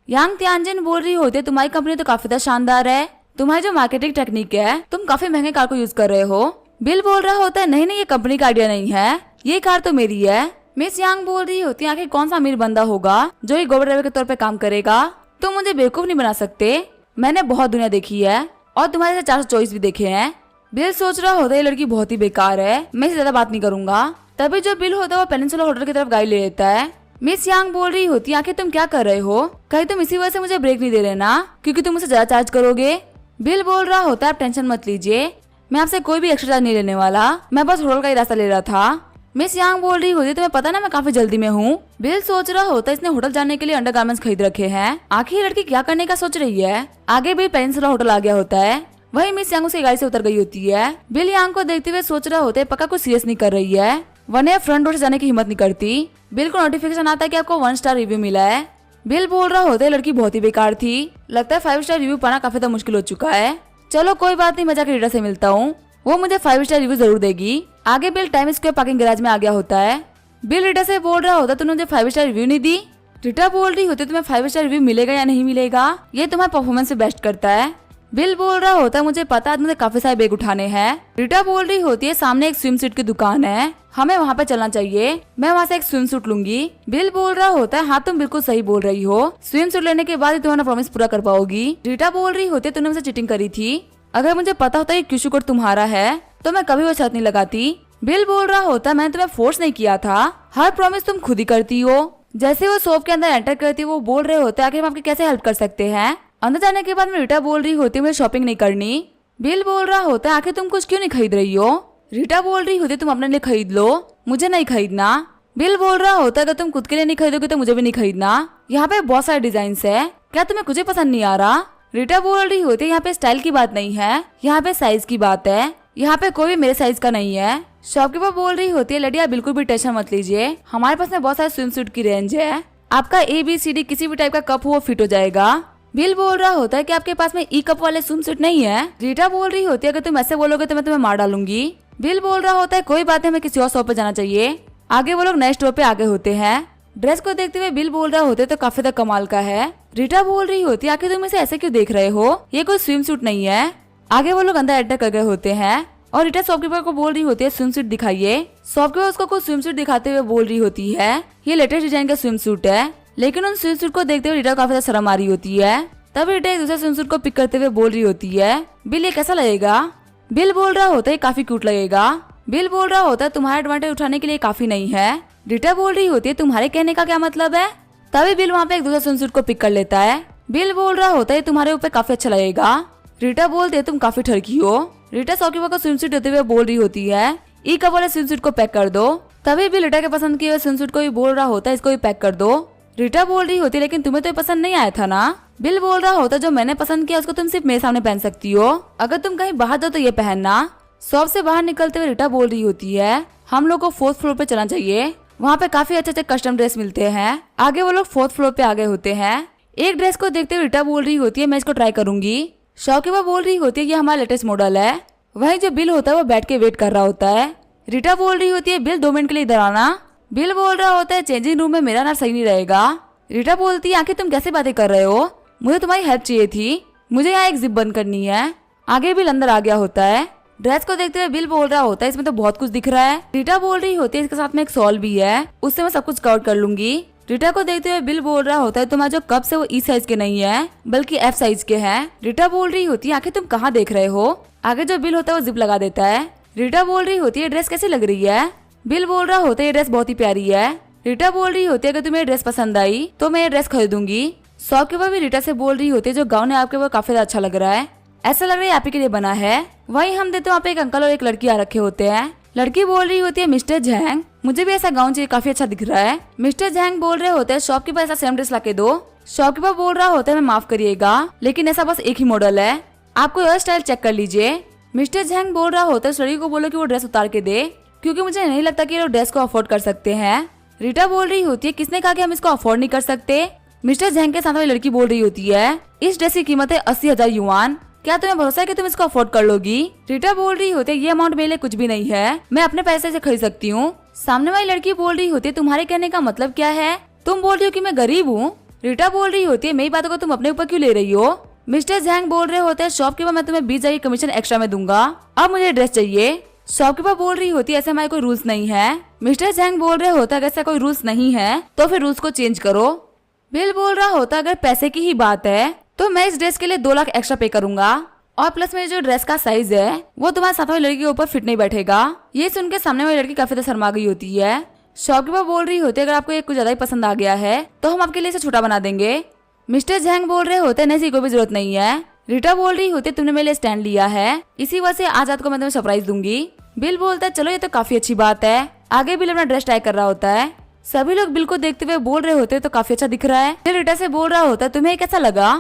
यांग तियानजिन बोल रही होती है तुम्हारी कंपनी तो काफी ज्यादा शानदार है, तुम्हारी जो मार्केटिंग टेक्निक है तुम काफी महंगे कार को यूज कर रहे हो। बिल बोल रहा होता है नहीं ये कंपनी का आइडिया नहीं है, ये कार तो मेरी है। मिस यांग बोल रही होती है आखिर कौन सा अमीर बंदा होगा जो ये गोबर ड्राइवर के तौर पे काम करेगा, तुम मुझे बेवकूफ नहीं बना सकते, मैंने बहुत दुनिया देखी है और तुम्हारे से 424 भी देखे हैं। बिल सोच रहा होता है ये लड़की बहुत ही बेकार है, मैं इससे ज्यादा बात नहीं करूंगा। तभी जो बिल होता है वो पेनिनसुला होटल की तरफ गाड़ी ले लेता है। मिस यांग बोल रही होती है आखिर तुम क्या कर रहे हो, कहीं तुम इसी वजह से मुझे ब्रेक नहीं दे रहे ना क्योंकि तुम मुझसे ज्यादा चार्ज करोगे। बिल बोल रहा होता है आप टेंशन मत लीजिए, मैं आपसे कोई भी एक्स्ट्रा चार्ज नहीं लेने वाला, मैं बस होटल का ही रास्ता ले रहा था। मिस यांग बोल रही होती है तुम्हें पता ना मैं काफी जल्दी में हूँ। बिल सोच रहा होता है इसने होटल जाने के लिए अंडरगारमेंट्स खरीद रखे हैं, आखिर लड़की क्या करने का सोच रही है। आगे भी पेनिनसुला होटल आ गया होता है, वही मिस यांग उसकी गाड़ी से उतर गई होती है। बिल यांग को देखते हुए सोच रहा होता है पक्का कुछ सीरियस नहीं कर रही है, वरना फ्रंट डोर से जाने की हिम्मत नहीं करती। बिल को नोटिफिकेशन आता है कि आपको 1 स्टार रिव्यू मिला है। बिल बोल रहा होता है लड़की बहुत ही बेकार थी, लगता है 5 स्टार रिव्यू पाना काफी ज्यादा मुश्किल हो चुका है, चलो कोई बात नहीं मैं जाकर रीडर से मिलता हूँ, वो मुझे 5 स्टार रिव्यू जरूर देगी। आगे bill time square parking garage में आ गया होता है। बिल रीटा से बोल रहा होता तूने मुझे 5 स्टार रिव्यू नहीं दी। रीटा बोल रही होती तुम्हें 5 स्टार रिव्यू मिलेगा या नहीं मिलेगा, ये तुम्हारे परफॉर्मेंस से बेस्ट करता है। बिल बोल रहा होता है मुझे पता है मुझे काफी सारे बैग उठाने हैं। रीटा बोल रही होती है सामने एक स्विम सूट की दुकान है, हमें वहाँ पे चलना चाहिए, मैं वहाँ से एक स्विम सूट लूंगी। बिल बोल रहा होता है हाँ तुम बिल्कुल सही बोल रही हो, स्विम सूट लेने के बाद ही तुम्हारा प्रॉमिस पूरा कर पाओगी। रीटा बोल रही होती है तूने मुझसे चीटिंग करी थी, अगर मुझे पता होता है क्यूशू कोड तुम्हारा है तो मैं कभी वो शर्त नहीं लगाती। बिल बोल रहा होता मैंने तुम्हें फोर्स नहीं किया था, हर प्रॉमिस तुम खुद ही करती हो। जैसे वो शॉप के अंदर एंटर करती है वो बोल रहे होते आखिर हम आपकी कैसे हेल्प कर सकते हैं। अंदर जाने के बाद में रीटा बोल रही होती मुझे शॉपिंग नहीं करनी। बिल बोल रहा होता है आखिर तुम कुछ क्यों नहीं खरीद रही हो। रीटा बोल रही होती तुम अपने लिए खरीद लो, मुझे नहीं खरीदना। बिल बोल रहा होता अगर तुम खुद के लिए नहीं खरीदोगे तो मुझे भी नहीं खरीदना, यहाँ पे बहुत सारे डिजाइन है, क्या तुम्हें कुछ पसंद नहीं आ रहा। रीटा बोल रही होती है यहाँ पे स्टाइल की बात नहीं है, यहाँ पे साइज की बात है, यहाँ पे कोई भी मेरे साइज का नहीं है। शॉपकीपर बोल रही होती है लड़िया बिल्कुल भी टेंशन मत लीजिए, हमारे पास में बहुत सारे स्विम सूट की रेंज है, आपका ABCD किसी भी टाइप का कप हो वो फिट हो जाएगा। बिल बोल रहा होता है कि आपके पास में ई कप वाले स्विम सूट नहीं है। रीटा बोल रही होती है अगर तुम ऐसे बोलोगे तो मैं तुम्हें मार डालूंगी। बिल बोल रहा होता है कोई बात नहीं, हमें किसी और शॉप पे जाना चाहिए। आगे वो लोग नए स्टोर पे आगे होते हैं। ड्रेस को देखते हुए बिल बोल रहा होते तो काफी ज्यादा कमाल का है। रीटा बोल रही होती है आखिर तुम इसे ऐसे क्यों देख रहे हो, ये कोई स्विम सूट नहीं है। आगे वो लोग अंदर एंटर कर गए होते हैं और रीटा शॉपकीपर को बोल रही होती है स्विम सूट दिखाइए। शॉपकीपर उसको कुछ स्विम सूट दिखाते हुए बोल रही होती है ये लेटेस्ट डिजाइन का स्विम सूट है, लेकिन उन स्विम सूट को देखते हुए रीटा काफी ज्यादा शर्म आ रही होती है। तब रीटा एक दूसरे स्विम सूट को पिक करते हुए बोल रही होती है बिल ये कैसा लगेगा। बिल बोल रहा होता है काफी क्यूट लगेगा। बिल बोल रहा होता है तुम्हारा एडवांटेज उठाने के लिए काफी नहीं है। रीटा बोल रही होती है तुम्हारे कहने का क्या मतलब है। तभी बिल वहाँ पे एक दूसरे स्विम सूट को पिक कर लेता है। बिल बोल रहा होता है तुम्हारे ऊपर काफी अच्छा लगेगा। रीटा बोलते तुम काफी ठरकी हो। रीटा शॉपकीपर को स्विम सूट देते हुए बोल रही होती है ई कप वाले स्विम सूट को पैक कर दो। तभी बिल रीटा के पसंद किए हुए स्विम सूट को भी बोल रहा होता है इसको भी पैक कर दो। रीटा बोल रही होती है लेकिन तुम्हें तो ये पसंद नहीं आया था ना। बिल बोल रहा होता जो मैंने पसंद किया उसको तुम सिर्फ मेरे सामने पहन सकती हो, अगर तुम कहीं बाहर जाओ तो ये पहनना। शॉप से बाहर निकलते हुए रीटा बोल रही होती है हम लोग को 4th फ्लोर पे चलना चाहिए, वहाँ पे काफी अच्छे अच्छे कस्टम ड्रेस मिलते हैं। आगे वो लोग 4th फ्लोर पे आ गए होते हैं। एक ड्रेस को देखते हुए रीटा बोल रही होती है मैं इसको ट्राई करूंगी। शॉपकीपर बोल रही होती है ये हमारा लेटेस्ट मॉडल है। वहीं जो बिल होता है वो बैठ के वेट कर रहा होता है। रीटा बोल रही होती है बिल 2 मिनट के लिए इधर आना। बिल बोल रहा होता है चेंजिंग रूम में मेरा ना सही नहीं रहेगा। रीटा बोलती है आखिर तुम कैसे बातें कर रहे हो, मुझे तुम्हारी हेल्प चाहिए थी, मुझे यहाँ एक जिप बंद करनी है। आगे बिल अंदर आ गया होता है। ड्रेस को देखते हुए बिल बोल रहा होता है इसमें तो बहुत कुछ दिख रहा है। रीटा बोल रही होती है इसके साथ में एक सॉल भी है, उससे मैं सब कुछ कवर कर लूंगी। रीटा को देखते हुए बिल बोल रहा होता है तुम्हारे जो कप्स है वो ई साइज के नहीं है बल्कि F साइज के हैं। रीटा बोल रही होती है आखिर तुम कहाँ देख रहे हो। आगे जो बिल होता है वो जिप लगा देता है। रीटा बोल रही होती है ड्रेस कैसी लग रही है। बिल बोल रहा होता है ये ड्रेस बहुत ही प्यारी है। रीटा बोल रही होती है अगर तुम्हें ड्रेस पसंद आई तो मैं ये ड्रेस खरीदूंगी। शॉपकीपर भी रीटा से बोल रही होती है जो गाउन है आपके वो काफी ज्यादा अच्छा लग रहा है, ऐसा लग रहा है आप ही के लिए बना है। वहीं हम देते वहाँ पे एक अंकल और एक लड़की आ रखे होते हैं। लड़की बोल रही होती है मिस्टर झैंग मुझे भी ऐसा गाउन चाहिए, काफी अच्छा दिख रहा है। मिस्टर झैंग बोल रहे होते हैं शॉपकीपर ऐसा सेम ड्रेस लाके दो। शॉपकीपर बोल रहा होता है मैं माफ करिएगा लेकिन ऐसा बस एक ही मॉडल है, आप कोई और स्टाइल चेक कर लीजिए। मिस्टर झैंग बोल रहा होता है उस लड़की को बोलो कि वो ड्रेस उतार के दे क्योंकि मुझे नहीं लगता कि लोग ड्रेस को अफोर्ड कर सकते हैं। रीटा बोल रही होती है किसने कहा कि हम इसको अफोर्ड नहीं कर सकते। मिस्टर झैंग के साथ वाली लड़की बोल रही होती है इस ड्रेस की कीमत है 80,000 युआन, क्या तुम्हें भरोसा है कि तुम इसको अफोर्ड कर लोगी। रीटा बोल रही होती है ये अमाउंट मेरे लिए कुछ भी नहीं है, मैं अपने पैसे से खरीद सकती हूँ। सामने वाली लड़की बोल रही होती है तुम्हारे कहने का मतलब क्या है, तुम बोल रही हो कि मैं गरीब हूँ। रीटा बोल रही होती है मेरी बातों को तुम अपने ऊपर क्यों ले रही हो। मिस्टर झैंग बोल रहे होते हैं शॉपकीपर मैं तुम्हें 20,000 की कमीशन एक्स्ट्रा में दूंगा, अब मुझे ड्रेस चाहिए। शॉपकीपर बोल रही होती है ऐसे हमारे कोई रूल्स नहीं है। मिस्टर झैंग बोल रहे होता है अगर ऐसा कोई रूल्स नहीं है तो फिर रूल्स को चेंज करो। बिल बोल रहा होता अगर पैसे की ही बात है तो मैं इस ड्रेस के लिए 2 लाख एक्स्ट्रा पे करूंगा और प्लस मेरी जो ड्रेस का साइज है वो तुम्हारे साथ वाली लड़की के ऊपर फिट नहीं बैठेगा। ये सुन के सामने वाली लड़की काफी ज्यादा शर्मा गई होती है। शॉपकीपर बोल रही होती है अगर आपको ये कुछ ज्यादा ही पसंद आ गया है तो हम आपके लिए इसे छोटा बना देंगे। मिस्टर झैंग बोल रहे होते हैं नहीं कोई भी जरूरत नहीं है। रीटा बोल रही होती है तुमने मेरे लिए स्टैंड लिया है, इसी वजह से आज रात को मैं तुम्हें सरप्राइज दूंगी। बिल बोलता है चलो ये तो काफी अच्छी बात है। आगे बिल अपना ड्रेस ट्राई कर रहा होता है। सभी लोग बिल को देखते हुए बोल रहे होते हैं तो काफी अच्छा दिख रहा है। फिर रीटा से बोल रहा होता है तुम्हें कैसा लगा।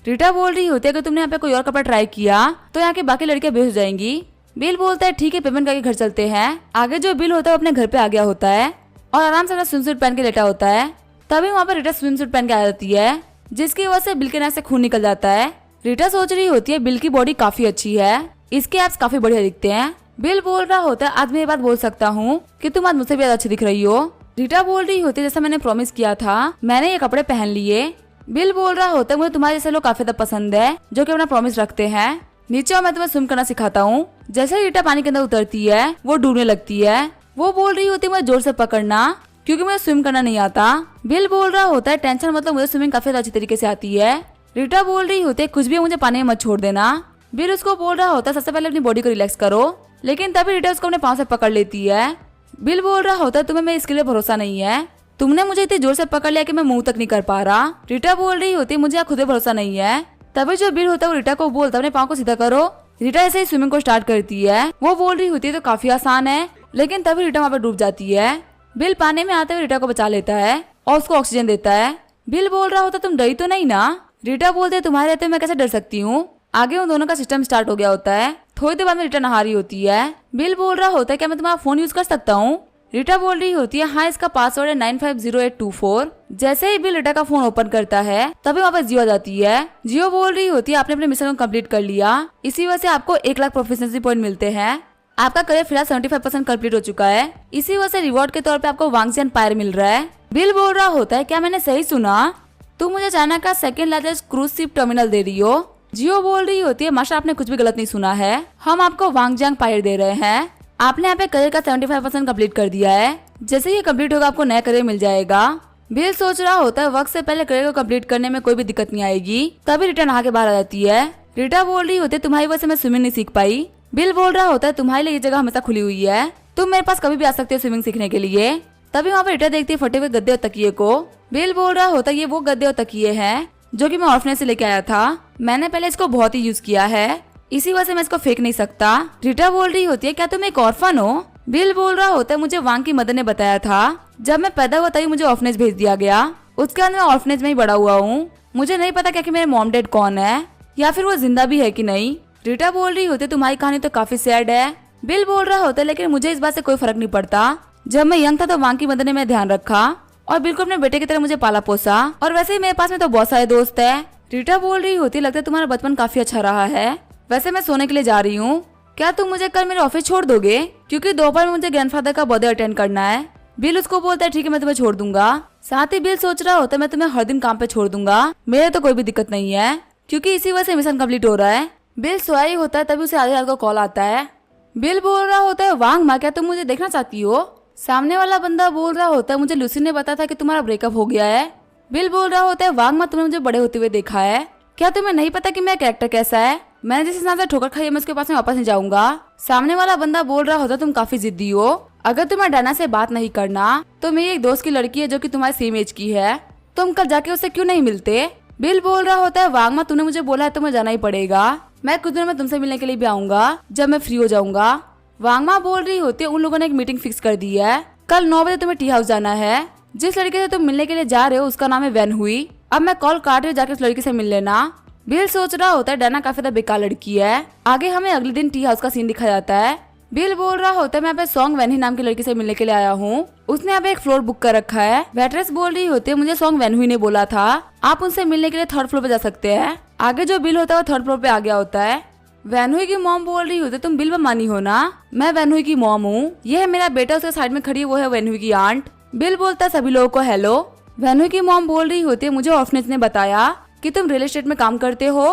रीटा बोल रही होती है अगर तुमने यहाँ पे कोई और कपड़ा ट्राई किया तो यहाँ के बाकी लड़कियां बेहोश हो जाएंगी। बिल बोलता है ठीक है पेमेंट करके घर चलते हैं। आगे जो बिल होता है वो अपने घर पे आ गया होता है और आराम से अपना स्विम सूट पहन के लेटा होता है। तभी वहाँ पे रीटा स्विम सूट पहन के आ जाती है जिसकी वजह से बिल के नाक से खून निकल जाता है। रीटा सोच रही होती है बिल की बॉडी काफी अच्छी है, इसके एब्स काफी बढ़िया दिखते हैं। बिल बोल रहा होता है आज मैं ये बात बोल सकता हूँ कि तुम आज मुझसे भी ज्यादा अच्छी दिख रही हो। रीटा बोल रही होती है जैसा मैंने प्रॉमिस किया था मैंने ये कपड़े पहन लिए। बिल बोल रहा होता है मुझे तुम्हारे जैसे लोग काफी ज्यादा पसंद है जो कि अपना प्रॉमिस रखते हैं। नीचे और मैं तुम्हें स्विम करना सिखाता हूँ। जैसे ही रीटा पानी के अंदर उतरती है वो डूबने लगती है। वो बोल रही होती है मुझे जोर से पकड़ना क्योंकि मुझे स्विम करना नहीं आता। बिल बोल रहा होता है टेंशन मतलब मुझे स्विमिंग काफी अच्छी तरीके से आती है। रीटा बोल रही होती है कुछ भी मुझे पानी में मत छोड़ देना। बिल उसको बोल रहा होता है सबसे पहले अपनी बॉडी को रिलैक्स करो, लेकिन तभी रीटा उसको अपने पाँव से पकड़ लेती है। बिल बोल रहा होता है तुम्हें मेरे इसके लिए भरोसा नहीं है, तुमने मुझे इतनी जोर से पकड़ लिया कि मैं मुंह तक नहीं कर पा रहा। रीटा बोल रही होती है मुझे खुद पे भरोसा नहीं है। तभी जो बिल होता है वो रीटा को बोलता है अपने पाँव को सीधा करो। रीटा ऐसे ही स्विमिंग को स्टार्ट करती है। वो बोल रही होती है तो काफी आसान है, लेकिन तभी रीटा वहाँ पे डूब जाती है। बिल पानी में आते हुए रीटा को बचा लेता है और उसको ऑक्सीजन देता है। बिल बोल रहा होता तुम डरी तो नहीं ना। रीटा बोलते है तुम्हारे रहते मैं कैसे डर सकती हूँ। आगे उन दोनों का सिस्टम स्टार्ट हो गया होता है। थोड़ी देर बाद में रीटा नहा रही होती है। बिल बोल रहा होता है क्या मैं तुम्हारा फोन यूज कर सकता हूँ। रीटा बोल रही होती है हाँ इसका पासवर्ड है 950824। जैसे ही बिल रीटा का फोन ओपन करता है तभी वहाँ पर जियो आ जाती है। जियो बोल रही होती है आपने अपने मिशन को कंप्लीट कर लिया, इसी वजह से आपको 1 लाख प्रोफिशिएंसी पॉइंट मिलते हैं। आपका करियर फिलहाल 75% कंप्लीट हो चुका है, इसी वजह से रिवॉर्ड के तौर पे आपको वांगजियान पायर मिल रहा है। बिल बोल रहा होता है क्या मैंने सही सुना, तुम मुझे चाइना का second largest cruise ship terminal दे रही हो। जियो बोल रही होती है मास्टर आपने कुछ भी गलत नहीं सुना है, हम आपको वांगजियांग पायर दे रहे हैं। आपने यहाँ पे करियर का 75% कंप्लीट कर दिया है, जैसे ये कंप्लीट होगा आपको नया करियर मिल जाएगा। बिल सोच रहा होता है वक्त से पहले करियर को कंप्लीट करने में कोई भी दिक्कत नहीं आएगी। तभी रीटा नहा के बाहर आ जाती है। रीटा बोल रही होती है तुम्हारी वजह से मैं स्विमिंग नहीं सीख पाई। बिल बोल रहा होता है तुम्हारे लिए ये जगह हमेशा खुली हुई है, तुम मेरे पास कभी भी आ सकते हो स्विमिंग सीखने के लिए। तभी वहाँ पे रीटा देखती है फटे हुए गद्दे और तकिए को। बिल बोल रहा होता है ये वो गद्दे और तकिए हैं जो कि मैं ऑर्फनेज से लेके आया था, मैंने पहले इसको बहुत ही यूज किया है, इसी वजह से मैं इसको फेंक नहीं सकता। रीटा बोल रही होती है क्या तुम एक ऑर्फन हो। बिल बोल रहा होता है मुझे वांग की मदर ने बताया था जब मैं पैदा हुआ तभी मुझे ऑर्फनेज भेज दिया गया, उसके बाद मैं ऑर्फनेज में ही बड़ा हुआ हूँ। मुझे नहीं पता क्या कि मेरे मॉम डैड कौन है या फिर वो जिंदा भी है कि नहीं। रीटा बोल रही होती है तुम्हारी कहानी तो काफी सैड है। बिल बोल रहा होता है लेकिन मुझे इस बात से कोई फर्क नहीं पड़ता, जब मैं यंग था तो वांग की मदर ने मेरा ध्यान रखा और बिल्कुल अपने बेटे की तरह मुझे पाला पोसा, और वैसे ही मेरे पास में तो बहुत सारे दोस्त है। रीटा बोल रही होती लगता है तुम्हारा बचपन काफी अच्छा रहा है। वैसे मैं सोने के लिए जा रही हूँ, क्या तुम मुझे कल मेरे ऑफिस छोड़ दोगे, क्योंकि दोपहर में मुझे ग्रैंडफादर का बर्थडे अटेंड करना है। बिल उसको बोलता है ठीक है मैं तुम्हें छोड़ दूंगा। साथ ही बिल सोच रहा होता है मैं तुम्हें हर दिन काम पे छोड़ दूंगा, मेरे तो कोई भी दिक्कत नहीं है क्योंकि इसी वजह से मिशन कंप्लीट हो रहा है। बिल सोया ही होता है तभी उसे आधी रात को कॉल आता है। बिल बोल रहा होता है वांग माँ क्या तुम मुझे देखना चाहती हो। सामने वाला बंदा बोल रहा होता है मुझे लूसी ने बताया था कि तुम्हारा ब्रेकअप हो गया है। बिल बोल रहा होता है वांग माँ तुमने मुझे बड़े होते हुए देखा है, क्या तुम्हें नहीं पता कि मेरा कैरेक्टर कैसा है, मैंने जिस हिसाब से ठोकर खाई है मैं उसके पास में वापस नहीं जाऊंगा। सामने वाला बंदा बोल रहा होता तुम काफी जिद्दी हो, अगर तुम्हें डायना से बात नहीं करना तो मेरी एक दोस्त की लड़की है जो कि तुम्हारे सेम एज की है, तुम कल जाके उससे क्यों नहीं मिलते। बिल बोल रहा होता है वांग माँ तूने मुझे बोला है तो मुझे जाना ही पड़ेगा, मैं कुछ दिनों में तुमसे मिलने के लिए भी आऊंगा जब मैं फ्री हो जाऊंगा। वांग माँ बोल रही होती है उन लोगों ने एक मीटिंग फिक्स कर दी है, कल 9 बजे तुम्हें टी हाउस जाना है। जिस लड़के से तुम मिलने के लिए जा रहे हो उसका नाम है वैन हुई, अब मैं कॉल काट रही हूँ जाके उस लड़की से मिल लेना। बिल सोच रहा होता है डायना काफी ज्यादा बेकार लड़की है। आगे हमें अगले दिन टी हाउस का सीन दिखाया जाता है। बिल बोल रहा होता है मैं यहाँ पे सॉन्ग वैनही नाम की लड़की से मिलने के लिए आया हूँ, उसने यहाँ पे एक फ्लोर बुक कर रखा है। वेट्रेस बोल रही होती है मुझे सॉन्ग वैनहुई ने बोला था आप उनसे मिलने के लिए 3rd फ्लोर पे जा सकते हैं। आगे जो बिल होता है वो 3rd फ्लोर पे आ गया होता है। वैनहुई की मॉम बोल रही होती है तुम बिल मानी हो ना, मैं वैनहुई की मॉम हूँ, ये है मेरा बेटा उसके साइड में खड़ी है वो है वैनहुई की आंट। बिल बोलता है सभी लोगों को हेलो। वैनहुई की मॉम बोल रही होती है मुझे ऑर्फनेज ने बताया कि तुम रियल एस्टेट में काम करते हो,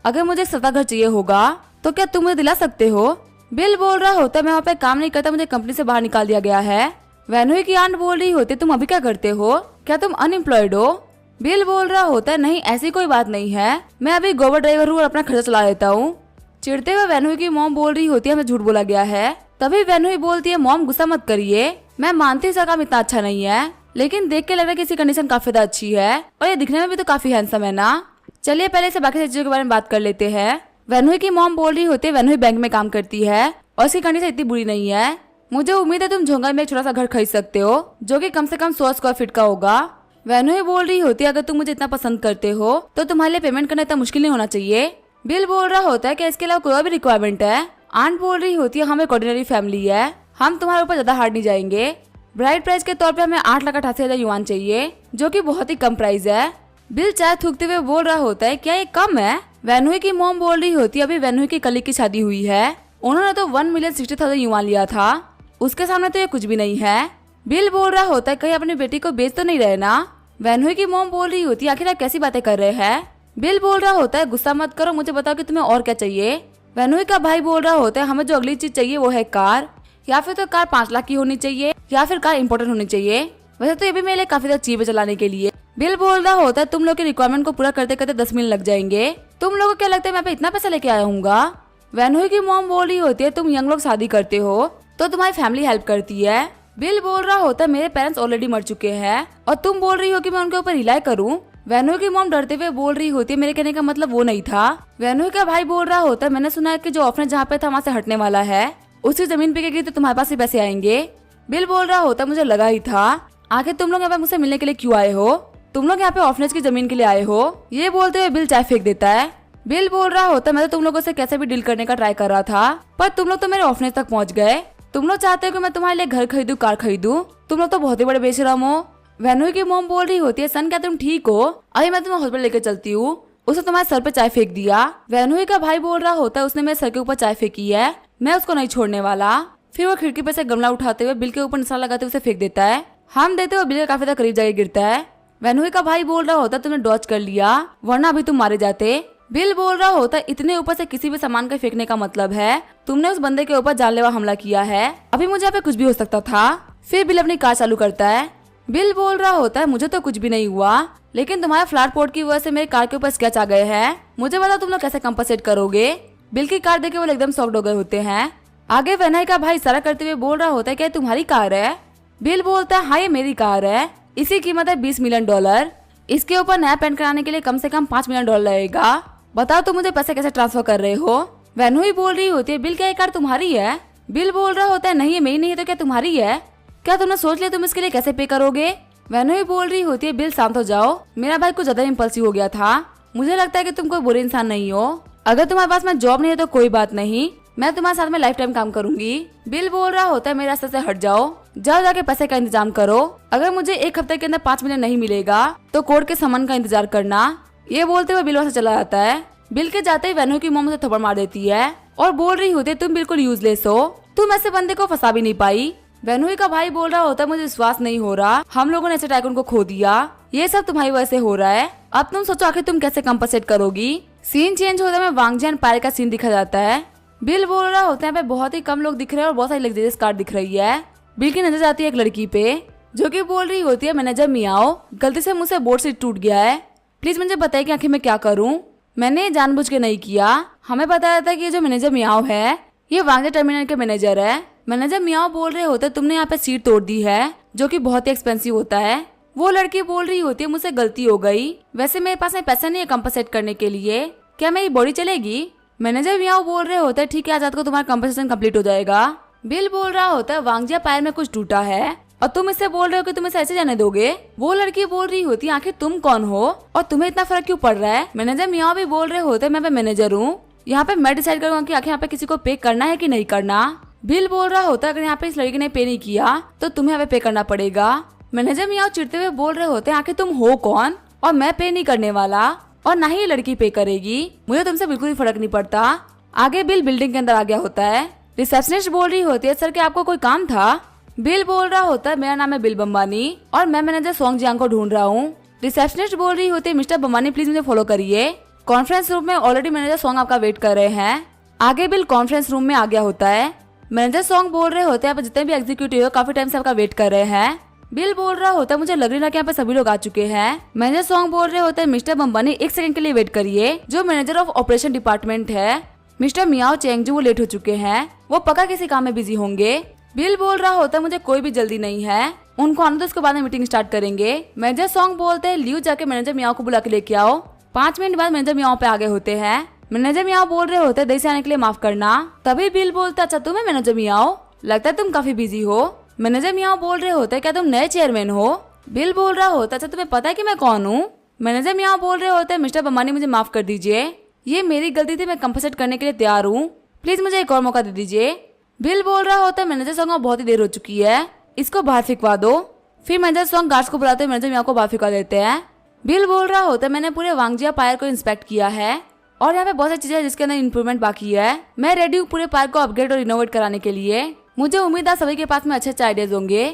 अगर मुझे एक सस्ता घर चाहिए होगा तो क्या तुम मुझे दिला सकते हो। बिल बोल रहा होता है मैं वहाँ पे काम नहीं करता, मुझे कंपनी से बाहर निकाल दिया गया है। वैनहुई की आंट बोल रही होती है तुम अभी क्या करते हो, क्या तुम अनएम्प्लॉयड हो। बिल बोल रहा होता है नहीं ऐसी कोई बात नहीं है, मैं अभी गोबर ड्राइवर हूँ और अपना खर्चा चला लेता हूँ। चिढ़ते हुए वैनहुई की मॉम बोल रही होती है हमें झूठ बोला गया है। तभी वैनहुई बोलती है मॉम गुस्सा मत करिए, मैं मानती हूँ इसका काम इतना अच्छा नहीं है, लेकिन देख के लग रहा है कि इसकी कंडीशन काफी ज्यादा अच्छी है और ये दिखने में भी तो काफी हैंडसम है ना। चलिए पहले से बाकी चीजों के बारे में बात कर लेते हैं। वैनहुई की मॉम बोल रही होती है वैनहुई बैंक में काम करती है और इसकी कंडीशन इतनी बुरी नहीं है, मुझे उम्मीद है तुम झोंगा में एक छोटा सा घर खरीद सकते हो जो कि कम से कम 100 स्क्वायर फीट का होगा। वैनहुई बोल रही होती है अगर तुम मुझे इतना पसंद करते हो तो तुम्हारे लिए पेमेंट करना इतना मुश्किल नहीं होना चाहिए। बिल बोल रहा होता है कि इसके अलावा कोई और भी रिक्वायरमेंट है। आंट बोल रही होती है हम एक ऑर्डिनरी फैमिली है, हम तुम्हारे ऊपर ज्यादा हार्ड नहीं जाएंगे, ब्राइड प्राइस के तौर पे हमें 8,88,000 युआन चाहिए जो कि बहुत ही कम प्राइस है। बिल चाय थूकते हुए बोल रहा होता है क्या ये कम है। वैनहुई की मॉम बोल रही होती है अभी वैनहुई की कलीग की शादी हुई है, उन्होंने तो 1,60,000 युआन लिया था, उसके सामने तो ये कुछ भी नहीं है। बिल बोल रहा होता है कहीं अपनी बेटी को बेच तो नहीं रहे ना। वैनहुई की मॉम बोल रही होती है आखिर आप कैसी बातें कर रहे हैं। बिल बोल रहा होता है गुस्सा मत करो, मुझे बताओ कि तुम्हें और क्या चाहिए। वैनहुई का भाई बोल रहा होता है हमें जो अगली चीज चाहिए वो है कार, या फिर तो कार 5 लाख की होनी चाहिए या फिर कार इम्पोर्टेंट होनी चाहिए। वैसे तो ये भी मेरे लिए काफी ज्यादा चीप है चलाने के लिए। बिल बोल रहा होता है तुम लोग की रिक्वायरमेंट को पूरा करते करते 10 मिनट लग जाएंगे, तुम लोगों को क्या लगता है मैं पे इतना पैसा लेके आया हूँ। वैनहुई की मॉम बोल रही होती है तुम यंग लोग शादी करते हो तो तुम्हारी फैमिली हेल्प करती है। बिल बोल रहा होता है मेरे पेरेंट्स ऑलरेडी मर चुके हैं और तुम बोल रही हो कि मैं उनके ऊपर रिलाई करूं। वैनहुई की मॉम डरते हुए बोल रही होती है मेरे कहने का मतलब वो नहीं था। वैनहुई का भाई बोल रहा होता है मैंने सुना है कि जो ऑफनेज जहाँ पे था वहाँ से हटने वाला है, उसकी जमीन बिकेगी तो तुम्हारे पास ही पैसे आएंगे। बिल बोल रहा होता है मुझे लगा ही था, आखिर तुम लोग यहाँ पे मुझसे मिलने के लिए क्यों आए हो, तुम लोग यहाँ पे ऑफनेज की जमीन के लिए आए हो। ये बोलते हुए बिल चाय फेंक देता है। बिल बोल रहा होता है मैं तो तुम लोगों से कैसे भी डील करने का ट्राई कर रहा था, पर तुम लोग तो मेरे ऑफनेज तक पहुँच गए। तुम लोग चाहते हो कि मैं तुम्हारे लिए घर खरीदूं, कार खरीदूं, तुम लोग तो बहुत ही बड़े बेशरम हो। वैनहुई की मॉम बोल रही होती है सन क्या तुम ठीक हो, अभी मैं तुम्हें हॉस्पिटल लेकर चलती हूँ। उसने तुम्हारे सर पे चाय फेंक दिया। वैनहुई का भाई बोल रहा होता है उसने मेरे सर के ऊपर चाय फेंकी है, मैं उसको नहीं छोड़ने वाला। फिर वो खिड़की पे से गमला उठाते हुए बिल के ऊपर निशाना लगाते हुए उसे फेंक देता है। हम देते हुए बिल के काफी करीब जाके गिरता है। वैनहुई का भाई बोल रहा होता है तुमने डॉज कर लिया वरना अभी तुम मारे जाते। बिल बोल रहा होता है इतने ऊपर से किसी भी सामान का फेंकने का मतलब है तुमने उस बंदे के ऊपर जानलेवा हमला किया है, अभी मुझे यहाँ पे कुछ भी हो सकता था। फिर बिल अपनी कार चालू करता है। बिल बोल रहा होता है मुझे तो कुछ भी नहीं हुआ, लेकिन तुम्हारे फ्लैट पोर्ट की वजह से मेरे कार के ऊपर स्क्रैच आ गए हैं, मुझे बताओ तुम लोग कैसे कंपनसेट करोगे। बिल की कार देखे वो एकदम शॉक्ड हो गए होते हैं। आगे वैनहुई का भाई इशारा करते हुए बोल रहा होता है क्या तुम्हारी कार है। बिल बोलता है हाँ ये मेरी कार है, इसकी कीमत है $20 मिलियन, इसके ऊपर नया पेंट कराने के लिए कम से कम $5 मिलियन लगेगा, बताओ तुम मुझे पैसे कैसे ट्रांसफर कर रहे हो। वैनहुई बोल रही होती है बिल क्या ये कार तुम्हारी है। बिल बोल रहा होता है नहीं ये मेरी नहीं है तो क्या तुम्हारी है, क्या तुमने सोच लिया तुम इसके लिए कैसे पे करोगे। वैनहुई बोल रही होती है बिल शांत हो जाओ, मेरा भाई कुछ ज्यादा इम्पल्सिव हो गया था, मुझे लगता है कि तुम कोई बुरे इंसान नहीं हो, अगर तुम्हारे पास में जॉब नहीं है तो कोई बात नहीं, मैं तुम्हारे साथ में लाइफ टाइम काम करूंगी। बिल बोल रहा होता है मेरे रास्ते से हट जाओ, जाओ जाके पैसे का इंतजाम करो, अगर मुझे 1 हफ्ते के अंदर 5 मिलियन नहीं मिलेगा तो कोर्ट के समन का इंतजार करना। ये बोलते हुए बिल वहाँ से चला जाता है। बिल के जाते ही वैनहुई की मॉम उसे थप्पड़ मार देती है और बोल रही होती है तुम बिल्कुल यूजलेस हो, तुम ऐसे बंदे को फंसा भी नहीं पाई। वैनहुई का भाई बोल रहा होता है मुझे विश्वास नहीं हो रहा, हम लोगों ने ऐसे टाइकून को खो दिया, ये सब तुम्हारी वजह से हो रहा है, अब तुम सोचो आखिर तुम कैसे कंपनसेट करोगी। सीन चेंज होता है, वांग जियान पायल का सीन दिखा जाता है। बिल बोल रहा होता है यहाँ पे बहुत ही कम लोग दिख रहे हैं और बहुत सारी लग्जरियस कार दिख रही है। बिल की नजर जाती है एक लड़की पे जो कि बोल रही होती है मैनेजर मियाओ गलती से मुझसे बोर्ड से टूट गया है, प्लीज मुझे बताइए कि आखिर मैं क्या करूं, मैंने जानबूझ के नहीं किया, हमें बताया था कि ये जो मैनेजर मियाओ है ये वांगजे टर्मिनल के मैनेजर है। मैनेजर मियाओ बोल रहे होते तुमने यहाँ पे सीट तोड़ दी है जो कि बहुत ही एक्सपेंसिव होता है। वो लड़की बोल रही होती है मुझसे गलती हो गई, वैसे मेरे पास में पैसा नहीं है कंपनसेट करने के लिए, क्या मेरी बॉडी चलेगी। मैनेजर मियाओ बोल रहे होते ठीक है आज रात को तुम्हारा कंपनसेशन कंप्लीट हो जाएगा। बिल बोल रहा होता है वांगजिया पैर में कुछ टूटा है और तुम इससे बोल रहे हो कि तुम इसे ऐसे जाने दोगे। वो लड़की बोल रही होती आखिर तुम कौन हो और तुम्हें इतना फर्क क्यों पड़ रहा है। मैनेजर मियाओ भी बोल रहे होते मैं मैनेजर हूँ, यहाँ पे मैं डिसाइड करूंगा कि आखिर यहाँ पे किसी को पे करना है कि नहीं करना। बिल बोल रहा होता है अगर यहाँ पे इस लड़की ने पे नहीं किया तो तुम्हें यहाँ पे करना पड़ेगा। मैनेजर मियाओ चिढ़ते हुए बोल रहे होते हैं आखिर तुम हो कौन और मैं पे नहीं करने वाला और ना ही ये लड़की पे करेगी, मुझे तुमसे बिल्कुल भी फर्क नहीं पड़ता। आगे बिल बिल्डिंग के अंदर आ गया होता है। रिसेप्शनिस्ट बोल रही होती है सर क्या आपको कोई काम था। बिल बोल रहा होता है मेरा नाम है बिल बम्बानी और मैं मैनेजर सोंग जियांग को ढूंढ रहा हूँ। रिसेप्शनिस्ट बोल रही होती है मिस्टर बम्बानी प्लीज मुझे फॉलो करिए, कॉन्फ्रेंस रूम में ऑलरेडी मैनेजर सोंग आपका वेट कर रहे हैं। आगे बिल कॉन्फ्रेंस रूम में आ गया होता है। मैनेजर सोंग बोल रहे होते हैं आप जितने भी एग्जीक्यूटिव हो काफी टाइम से आपका वेट कर रहे हैं। बिल बोल रहा होता है मुझे लग रहा है कि यहाँ पे सभी लोग आ चुके हैं। मैनेजर सोंग बोल रहे होते हैं मिस्टर बम्बानी 1 सेकंड के लिए वेट करिए, जो मैनेजर ऑफ ऑपरेशन डिपार्टमेंट है मिस्टर मियाओ चेंग जो वो लेट हो चुके हैं, वो पक्का किसी काम में बिजी होंगे। बिल बोल रहा होता है मुझे कोई भी जल्दी नहीं है, उनको आने दो उसके बाद में मीटिंग स्टार्ट करेंगे। मैनेजर सोंग बोलते हैं लियो जाके मैनेजर मियाओ को बुला के लेके आओ। 5 मिनट बाद मैनेजर मियाओ पे आगे होते हैं। मैनेजर मियाओ बोल रहे होते हैं देर से आने के लिए माफ करना। तभी बिल बोलता अच्छा तुम है मैनेजर मियाओ, लगता है तुम काफी बिजी हो। मैनेजर मियाओ बोल रहे होते हैं क्या तुम नए चेयरमैन हो। बिल बोल रहा होता है अच्छा तुम्हें पता है कि मैं कौन हूँ। मैनेजर मियाओ बोल रहे होते हैं मिस्टर बम्बानी मुझे माफ कर दीजिए, ये मेरी गलती थी, मैं कंपनसेट करने के लिए तैयार हूँ, प्लीज मुझे एक और मौका दे दीजिए। बिल बोल रहा होता है मैनेजर सोंग बहुत ही देर हो चुकी है, इसको बाहर फिकवा दो। फिर मैनेजर सोंग गार्ड्स को बुलाते हुए मैनेजर मियाओ को बाहर फिकवा देते हैं। बिल बोल रहा होता है मैंने पूरे वांगजिया पायर को इंस्पेक्ट किया है और यहाँ पे बहुत सारी चीजें हैं जिसके अंदर इम्प्रूवमेंट बाकी है। मैं रेडी हूँ पूरे पार्क को अपग्रेड और इनोवेट कराने के लिए। मुझे उम्मीद है सभी के पास में अच्छे अच्छे आइडियाज होंगे।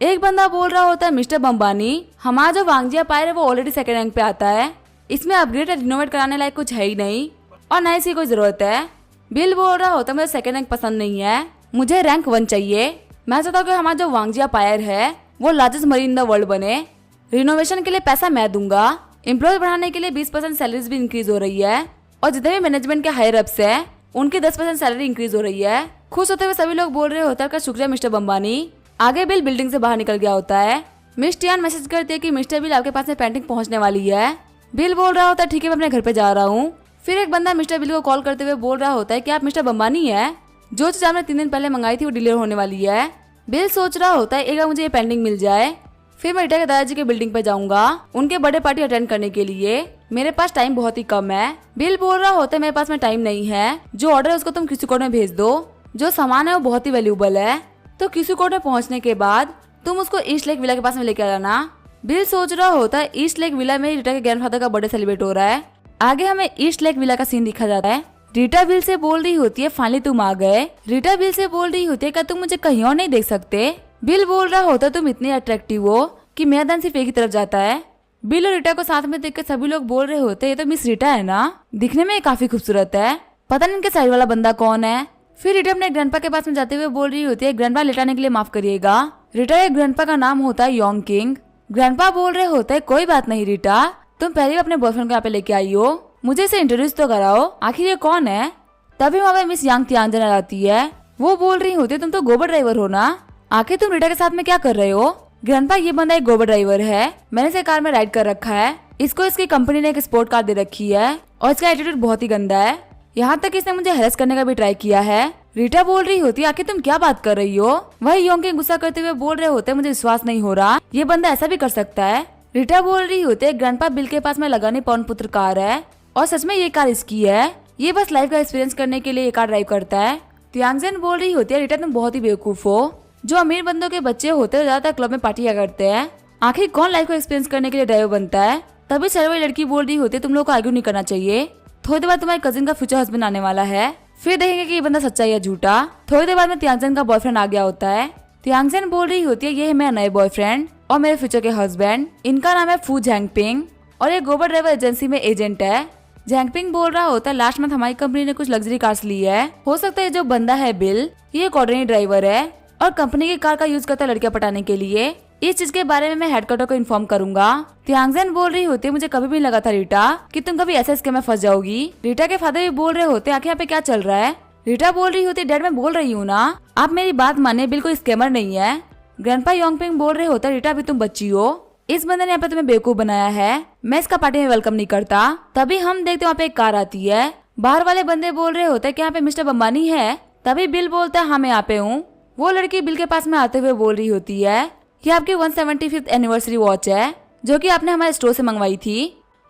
एक बंदा बोल रहा होता है मिस्टर बम्बानी, हमारा जो वांगजिया पायर है वो ऑलरेडी सेकंड रैंक पे आता है, इसमें अपग्रेड और इनोवेट कराने लायक कुछ है ही नहीं और न इसकी कोई जरूरत है। बिल बोल रहा होता है मुझे सेकंड रैंक पसंद नहीं है, मुझे रैंक 1 चाहिए। मैं चाहता हूँ कि हमारा जो वांगजिया पायर है वो largest marine in the world बने। रिनोवेशन के लिए पैसा मैं दूंगा। एम्प्लॉय बढ़ाने के लिए 20% सैलरीज भी इंक्रीज हो रही है और जितने भी मैनेजमेंट के हायर अप्स है उनकी 10% सैलरी इंक्रीज हो रही है। खुश होते हुए सभी लोग बोल रहे होता है का शुक्रिया मिस्टर बम्बानी। आगे बिल बिल्डिंग से बाहर निकल गया होता है। मिस टियान मैसेज करती है कि मिस्टर बिल आपके पास में पेंटिंग पहुंचने वाली है। बिल बोल रहा होता है ठीक है मैं अपने घर पे जा रहा हूँ। फिर एक बंदा मिस्टर बिल को कॉल करते हुए बोल रहा होता है कि आप मिस्टर बम्बानी है, जो चीज आपने 3 दिन पहले मंगाई थी वो डिलीवर होने वाली है। बिल सोच रहा होता है एक बार मुझे ये पेंटिंग मिल जाए फिर मैं रीटा के दादाजी के बिल्डिंग पे जाऊंगा उनके बर्थडे पार्टी अटेंड करने के लिए। मेरे पास टाइम बहुत ही कम है। बिल बोल रहा होता है मेरे पास में टाइम नहीं है, जो ऑर्डर है उसको तुम किसी कोड में भेज दो, जो सामान है वो बहुत ही वैल्यूएबल है, तो किसी कोड में पहुंचने के बाद तुम उसको ईस्ट लेक विला के पास में लेके आना। बिल सोच रहा होता है ईस्ट लेक विला में रीटा के ग्रैंडफादर का बर्थडे सेलिब्रेट हो रहा है। आगे हमें ईस्ट लेक विला का सीन दिखा जाता है। रीटा बिल से बोल रही होती है फाइनली तुम आ गए। रीटा बिल से बोल रही होती है क्या तुम मुझे कहीं और नहीं देख सकते। बिल बोल रहा होता है तुम इतने अट्रैक्टिव हो कि मेरा ध्यान सिर्फ एक ही तरफ जाता है। बिल और रीटा को साथ में देखकर सभी लोग बोल रहे होते ये तो मिस रीटा है ना, दिखने में ये काफी खूबसूरत है, पता नहीं इनके साइड वाला बंदा कौन है। फिर रीटा अपने ग्रैंडपा के पास में जाते हुए बोल रही होती है ग्रैंडपा लेटाने के लिए माफ करिएगा। रीटा के ग्रैंडपा का नाम होता है योंग किंग। ग्रैंडपा बोल रहे होते है कोई बात नहीं रीटा, तुम पहले अपने बॉयफ्रेंड को यहाँ पे लेके आई हो, मुझे इसे इंट्रोड्यूस तो कराओ, आखिर ये कौन है। तभी वहाँ पे मिस यांग तियांजन आती है। वो बोल रही होती है तुम तो गोबर ड्राइवर हो ना, आखिर तुम रीटा के साथ में क्या कर रहे हो। ग्रैंडपा ये बंदा एक गोबर ड्राइवर है, मैंने इसे कार में राइड कर रखा है, इसको इसकी कंपनी ने एक स्पोर्ट कार दे रखी है और इसका एटीट्यूड बहुत ही गंदा है, यहाँ तक इसने मुझे हेरस करने का भी ट्राई किया है। रीटा बोल रही होती है आखिर तुम क्या बात कर रही हो। वही योंग किंग गुस्सा करते हुए बोल रहे होते मुझे विश्वास नहीं हो रहा ये बंदा ऐसा भी कर सकता है। रीटा बोल रही होती है ग्रैंडपा बिल के पास में लगाने पवन पुत्र कार है और सच में ये कार इसकी है, ये बस लाइफ का एक्सपीरियंस करने के लिए ये कार ड्राइव करता है। तियांगजेन बोल रही होती है रीटा तुम बहुत ही बेवकूफ हो, जो अमीर बंदों के बच्चे होते हैं ज्यादातर क्लब में पार्टी करते हैं, आखिर कौन लाइफ को एक्सपीरियंस करने के लिए ड्राइवर बनता है। तभी सर्वे लड़की बोल रही होती है तुम लोग को आर्ग्यू नहीं करना चाहिए, थोड़ी देर बाद तुम्हारे कजिन का फ्यूचर हस्बैंड आने वाला है, फिर देखेंगे कि ये बंदा सच्चा या झूठा। थोड़ी देर बाद में तियांगजेन का बॉयफ्रेंड आ गया होता है। तियांगजेन बोल रही होती है ये है मेरा नए बॉयफ्रेंड और मेरे फ्यूचर के हस्बैंड, इनका नाम है फू झैंगपिंग और ये गोबर ड्राइवर एजेंसी में एजेंट है। झैंगपिंग बोल रहा होता है लास्ट मंथ हमारी कंपनी ने कुछ लग्जरी कार्स ली है, हो सकता है जो बंदा है बिल ये एक ऑर्डिनरी ड्राइवर है और कंपनी की कार का यूज करता है लड़कियां पटाने के लिए। इस चीज के बारे में मैं हेडक्वार्टर को इन्फॉर्म करूंगा। तियांगजेन बोल रही होती है मुझे कभी भी नहीं लगा था रीटा कि तुम कभी ऐसे स्कैम में फंस जाओगी। रीटा के फादर भी बोल रहे होते आखिर यहाँ पे क्या चल रहा है। रीटा बोल रही होती डैड मैं बोल रही हूँ ना, आप मेरी बात माने, बिल्कुल स्कैमर नहीं है। ग्रैंडपा योंगपिंग बोल रहे होता रीटा अभी तुम बच्ची हो, इस बंदे ने यहाँ पे तुम्हें बेवकूफ बनाया है, मैं इसका पार्टी में वेलकम नहीं करता। तभी हम देखते वहाँ पे एक कार आती है। बाहर वाले बंदे बोल रहे होते कि यहाँ पे मिस्टर बम्बानी है। तभी बिल बोलता है हाँ मैं यहाँ पे हूँ। वो लड़की बिल के पास में आते हुए बोल रही होती है कि आपकी 175th एनिवर्सरी वॉच है जो कि आपने हमारे स्टोर से मंगवाई थी।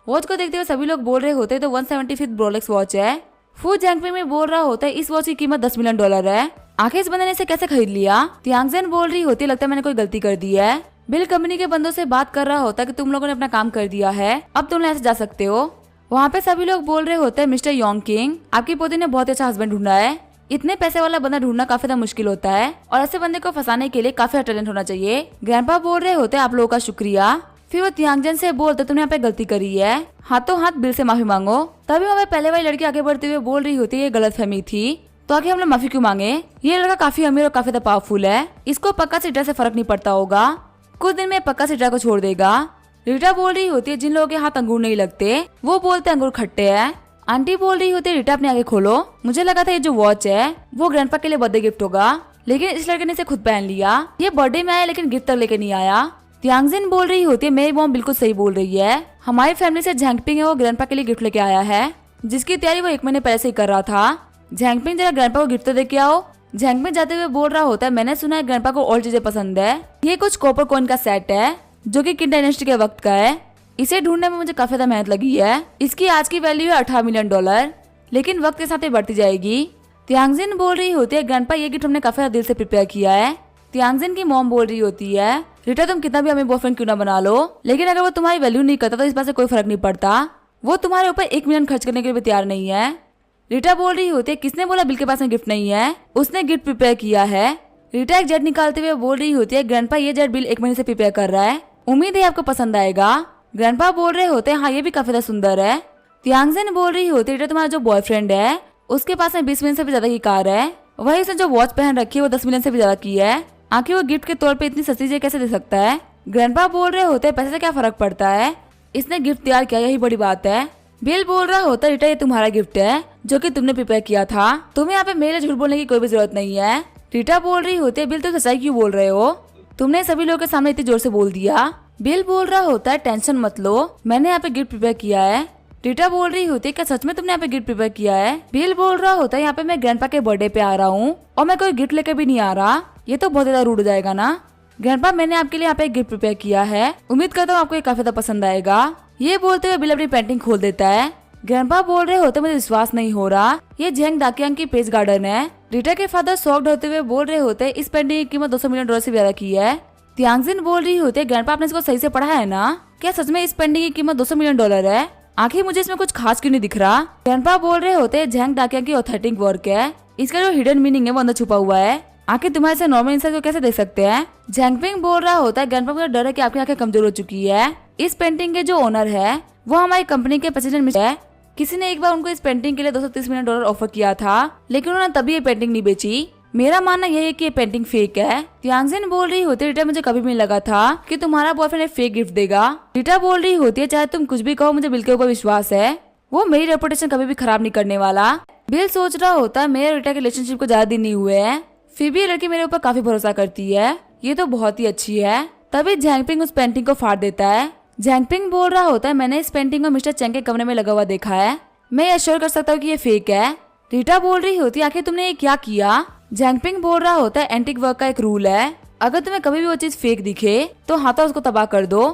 वॉच को देखते हुए सभी लोग बोल रहे होते तो 175th रोलेक्स वॉच है। फू झैंगपिंग में बोल रहा होता है इस वॉच की कीमत $10 मिलियन है, आखिर इस बंदे ने इसे कैसे खरीद लिया। तियांगजेन बोल रही होती लगता है मैंने कोई गलती कर दी है। बिल कंपनी के बंदों से बात कर रहा होता कि तुम लोगों ने अपना काम कर दिया है, अब तुम ऐसे जा सकते हो। वहाँ पे सभी लोग बोल रहे होते हैं मिस्टर योंग किंग आपकी पोती ने बहुत अच्छा हस्बैंड ढूंढा है, इतने पैसे वाला बंदा ढूंढना काफी ज्यादा मुश्किल होता है और ऐसे बंदे को फंसाने के लिए काफी टैलेंट होना चाहिए। ग्रैंडपा बोल रहे होते आप लोगों का शुक्रिया। फिर वो तियांगजेन से बोलते तुमने यहाँ पे गलती करी है, हाथों हाथ बिल से माफी मांगो। तभी वहाँ पहले वाली लड़की आगे बढ़ते हुए बोल रही होती है ये गलतफहमी थी, तो आगे हम लोग माफी क्यों मांगे, ये लड़का काफी अमीर और काफी ज्यादा पावरफुल है, इसको पक्का से रीटा से फर्क नहीं पड़ता होगा, कुछ दिन में पक्का से रीटा को छोड़ देगा। रीटा बोल रही होती है जिन लोगों के हाथ अंगूर नहीं लगते वो बोलते अंगूर खट्टे हैं। आंटी बोल रही होती है रीटा अपनी आगे खोलो, मुझे लगा था ये जो वॉच है वो ग्रैंडपा के लिए बर्थडे गिफ्ट होगा, लेकिन इस लड़के ने इसे खुद पहन लिया, ये बर्थडे में आया लेकिन गिफ्ट तक लेके नहीं आया। तियांगजेन बोल रही होती है मेरी मॉम बिल्कुल सही बोल रही है, हमारी फैमिली से झैंगपिंग है वो ग्रैंडपा के लिए गिफ्ट लेके आया है, जिसकी तैयारी वो 1 महीने पहले से ही कर रहा था। झैंगपिंग जरा ग्रैंडपा को गिफ्ट तो दे के आओ। झैंगपिंग जाते हुए बोल रहा होता है मैंने सुना है ग्रैंडपा को और चीजें पसंद है, ये कुछ कॉपर कॉइन का सेट है जो कि किंग डायनेस्टी के वक्त का है, इसे ढूंढने में मुझे काफी ज्यादा मेहनत लगी है, इसकी आज की वैल्यू है $18 मिलियन, लेकिन वक्त के साथ ये बढ़ती जाएगी। तियांगजेन बोल रही होती है ग्रैंडपा ये गिफ्ट हमने काफी ज्यादा दिल से प्रिपेयर किया है। तियांगजेन की मॉम बोल रही होती है रीटा तुम कितना भी हमें बॉयफ्रेंड क्यों ना बना लो, लेकिन अगर वो तुम्हारी वैल्यू नहीं करता तो इस बात से कोई फर्क नहीं पड़ता, वो तुम्हारे ऊपर 1 मिलियन खर्च करने के लिए भी तैयार नहीं है। रीटा बोल रही होती है किसने बोला बिल के पास में गिफ्ट नहीं है, उसने गिफ्ट प्रिपेयर किया है। रीटा एक जेट निकालते हुए बोल रही होती है ग्रैंडपा ये जेट बिल 1 महीने से प्रिपेयर कर रहा है, उम्मीद है आपको पसंद आएगा। ग्रैंडपा बोल रहे होते हैं हाँ ये भी काफी ज्यादा सुंदर है। त्यांगजिन बोल रही होती है रीटा तुम्हारा जो बॉयफ्रेंड है उसके पास में 20 मिलियन से भी ज्यादा की कार है, वही उसने जो वॉच पहन रखी है वो 10 मिलियन से भी ज्यादा की है। आखिर वो गिफ्ट के तौर पे इतनी सस्ती चीज कैसे दे सकता है। ग्रैंडपा बोल रहे होते हैं पैसे से क्या फर्क पड़ता है, इसने गिफ्ट तैयार किया यही बड़ी बात है। बिल बोल रहा होता है रीटा ये तुम्हारा गिफ्ट है जो कि तुमने प्रिपेयर किया था, तुम्हें यहाँ पे मेरे झूठ बोलने की कोई भी जरूरत नहीं है। रीटा बोल रही होती है बिल तुम सच्चाई क्यों बोल रहे हो, तुमने सभी लोगों के सामने इतनी जोर से बोल दिया। बिल बोल रहा होता है टेंशन मत लो, मैंने यहाँ पे गिफ्ट प्रिपेयर किया है। रीटा बोल रही होती है क्या सच में तुमने यहाँ पे गिफ्ट प्रिपेयर किया है। बिल बोल रहा होता है यहाँ पे मैं ग्रैंडपा के बर्थडे पे आ रहा हूँ और मैं कोई गिफ्ट लेकर भी नहीं आ रहा, ये तो बहुत ज्यादा रूड हो जाएगा ना। ग्रैंडपा मैंने आपके लिए यहाँ पे एक गिफ्ट प्रिपेयर किया है, उम्मीद करता हूँ आपको ये काफी ज्यादा पसंद आएगा। ये बोलते हुए बिल अपनी पेंटिंग खोल देता है। ग्रैंडपा बोल रहे होते मुझे विश्वास नहीं हो रहा, ये झेंग दाकियांग की पेज गार्डन है। रीटा के फादर शॉक्ड होते हुए बोल रहे होते इस पेंटिंग की कीमत $200 मिलियन से ज्यादा की है। त्यांगजिन बोल रही होती है ग्रैंडपा आपने इसको सही से पढ़ा है ना, क्या सच में इस पेंटिंग की कीमत $200 मिलियन है, आखिर मुझे इसमें कुछ खास क्यों नहीं दिख रहा। ग्रैंडपा बोल रहे होते हैं झेंग दाकियांग की ऑथेंटिक वर्क है, इसका जो हिडन मीनिंग है वो अंदर छुपा हुआ है, आखिर तुम्हारे से नॉर्मल इंसान को कैसे देख सकते हैं। झैंगपिंग बोल रहा होता है ग्रैंडपा को डर है कि आपकी आंखें कमजोर हो चुकी है, इस पेंटिंग के जो ओनर है वो हमारी कंपनी के प्रेसिडेंट है, किसी ने एक बार उनको इस पेंटिंग के लिए $230 मिलियन ऑफर किया था लेकिन उन्होंने तभी ये पेंटिंग नहीं बेची। मेरा मानना यह है कि ये पेंटिंग फेक है। त्यांगजिन बोल रही होती है रीटा मुझे कभी भी नहीं लगा था कि तुम्हारा बॉयफ्रेंड एक फेक गिफ्ट देगा। रीटा बोल रही होती है चाहे तुम कुछ भी कहो मुझे बिल के ऊपर विश्वास है, वो मेरी रेपुटेशन कभी भी खराब नहीं करने वाला। बिल सोच रहा होता है मेरे रीटा के रिलेशनशिप को ज्यादा दिन नहीं हुए हैं, फिर भी ये लड़की मेरे ऊपर काफी भरोसा करती है, ये तो बहुत ही अच्छी है। तभी झैंगपिंग उस पेंटिंग को फाड़ देता है। झैंगपिंग बोल रहा होता है मैंने इस पेंटिंग को मिस्टर चेंग के कमरे में लगा हुआ देखा है, मैं एश्योर कर सकता हूँ कि ये फेक है। रीटा बोल रही होती है आखिर तुमने ये क्या किया। झैंगपिंग बोल रहा होता है एंटिक वर्क का एक रूल है, अगर तुम्हें कभी भी वो चीज फेक दिखे तो हाथों उसको तबाह कर दो।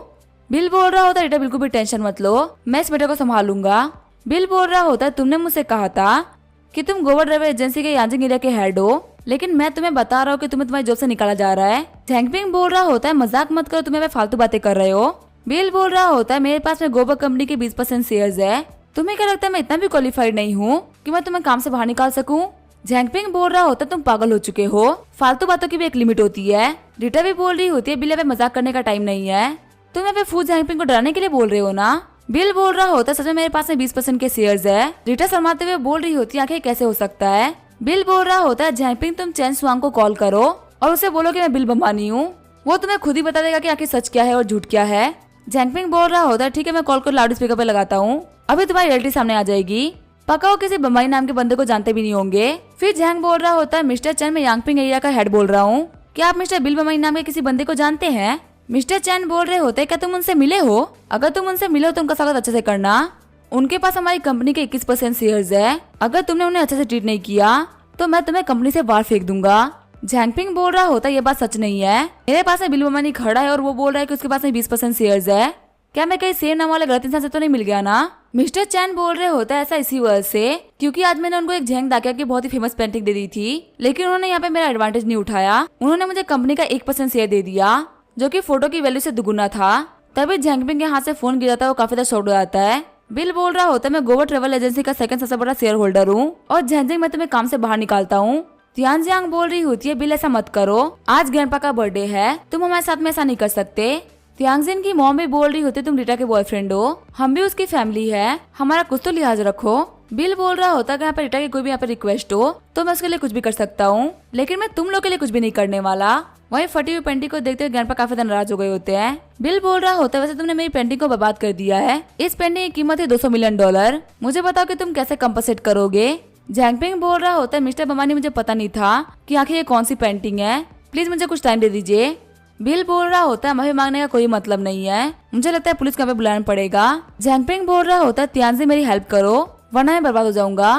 बिल बोल रहा होता है रीटा बिल्कुल भी टेंशन मत लो, मैं इस मैटर को संभालूंगा। बिल बोल रहा होता है तुमने मुझसे कहा था कि तुम गोवा ड्राइवर एजेंसी के यांजिंग एरिया के हेड हो, लेकिन मैं तुम्हें बता रहा हूँ कि तुम्हें तुम्हारी जॉब से निकाला जा रहा है। झैंगपिंग बोल रहा होता है मजाक मत करो, तुम्हें मैं फालतू बातें कर रहे हो। बिल बोल रहा होता है मेरे पास में गोवा कंपनी के 20% शेयर्स है, तुम्हें क्या लगता है मैं इतना भी क्वालिफाइड नहीं हूँ कि मैं तुम्हें काम से बाहर निकाल सकूं। झैंगपिंग बोल रहा होता है तुम पागल हो चुके हो, फालतू बातों की भी एक लिमिट होती है। रीटा भी बोल रही होती है बिल पे मजाक करने का टाइम नहीं है, तुम यहाँ पे फूड झैंगपिंग को डराने के लिए बोल रहे हो ना। बिल बोल रहा होता है सच में मेरे पास में 20% के शेयर्स है। रीटा शर्माते हुए बोल रही होती है आखिर कैसे हो सकता है। बिल बोल रहा होता है झैंगपिंग तुम चेन स्वांग को कॉल करो और उसे बोलो कि मैं बिल बम्बानी हूँ, वो तुम्हें खुद ही बता देगा कि आखिर सच क्या है और झूठ क्या है। झैंगपिंग बोल रहा होता है ठीक है मैं कॉल कर लाउड स्पीकर पे लगाता हूँ, अभी तुम्हारी रियलिटी सामने आ जाएगी, पक्का वो किसी बम्बई नाम के बंदे को जानते भी नहीं होंगे। फिर झैंग बोल रहा होता है मिस्टर चैन मैं यांगपिंग एरिया का हेड बोल रहा हूँ, क्या आप मिस्टर बिल बम्बई नाम के किसी बंदे को जानते हैं। मिस्टर चैन बोल रहे होते क्या तुम उनसे मिले हो, अगर तुम उनसे मिले हो तो उनका स्वागत अच्छे से करना, उनके पास हमारी कंपनी के 21% शेयर्स है, अगर तुमने उन्हें अच्छे से ट्रीट नहीं किया तो मैं तुम्हें कंपनी से बाहर फेंक दूंगा। झैंगपिंग बोल रहा होता है ये बात सच नहीं है, मेरे पास में बिल बम्बानी खड़ा है और वो बोल रहा है कि उसके पास में 20% शेयर्स है, क्या मैं कहीं सेम नाम वाले गलत इंसान से तो नहीं मिल गया ना। मिस्टर चैन बोल रहे होता है ऐसा इसी वजह से क्योंकि आज मैंने उनको एक झैंग दाकिया की बहुत ही फेमस पेंटिंग दे दी थी, लेकिन उन्होंने यहाँ पे मेरा एडवांटेज नहीं उठाया, उन्होंने मुझे कंपनी का 1% शेयर दे दिया जो कि फोटो की वैल्यू से दुगुना था। तभी झैंगपिंग के हाथ से फोन गिरा था, वो काफी ज्यादा शॉक हो जाता है। बिल बोल रहा होता है मैं गोवा ट्रेवल एजेंसी का सेकंड सबसे बड़ा शेयर होल्डर हूँ और झैंगजिंग मैं तुम्हें काम से बाहर निकालता हूँ। त्यांगजियांग बोल रही होती है बिल ऐसा मत करो, आज ग्रैंडपा का बर्थडे है, तुम हमारे साथ में ऐसा नहीं कर सकते। त्यांगजिन की मॉम भी बोल रही होती तुम रीटा के बॉयफ्रेंड हो, हम भी उसकी फैमिली है, हमारा कुछ तो लिहाज रखो। बिल बोल रहा होता है कि यहाँ पे रीटा की कोई भी यहाँ पे रिक्वेस्ट हो तो मैं उसके लिए कुछ भी कर सकता हूँ, लेकिन मैं तुम लोग के लिए कुछ भी नहीं करने वाला। वही फटी हुई पेंटिंग को देखते हुए ग्रैंडपा काफी नाराज हो गए होते हैं। बिल बोल रहा होता है वैसे तुमने मेरी पेंटिंग को बर्बाद कर दिया है, इस पेंटिंग की कीमत है $200 मिलियन, मुझे बताओ कि तुम कैसे कंपनसेट करोगे। झैंगपिंग बोल रहा होता है मिस्टर बम्बानी मुझे पता नहीं था कि आखिर ये कौन सी पेंटिंग है, प्लीज मुझे कुछ टाइम दे दीजिए। बिल बोल रहा होता है माफी मांगने का कोई मतलब नहीं है, मुझे लगता है पुलिस का बुलाना पड़ेगा। झैंगपिंग बोल रहा होता है त्यांगजी मेरी हेल्प करो वरना मैं बर्बाद हो जाऊंगा।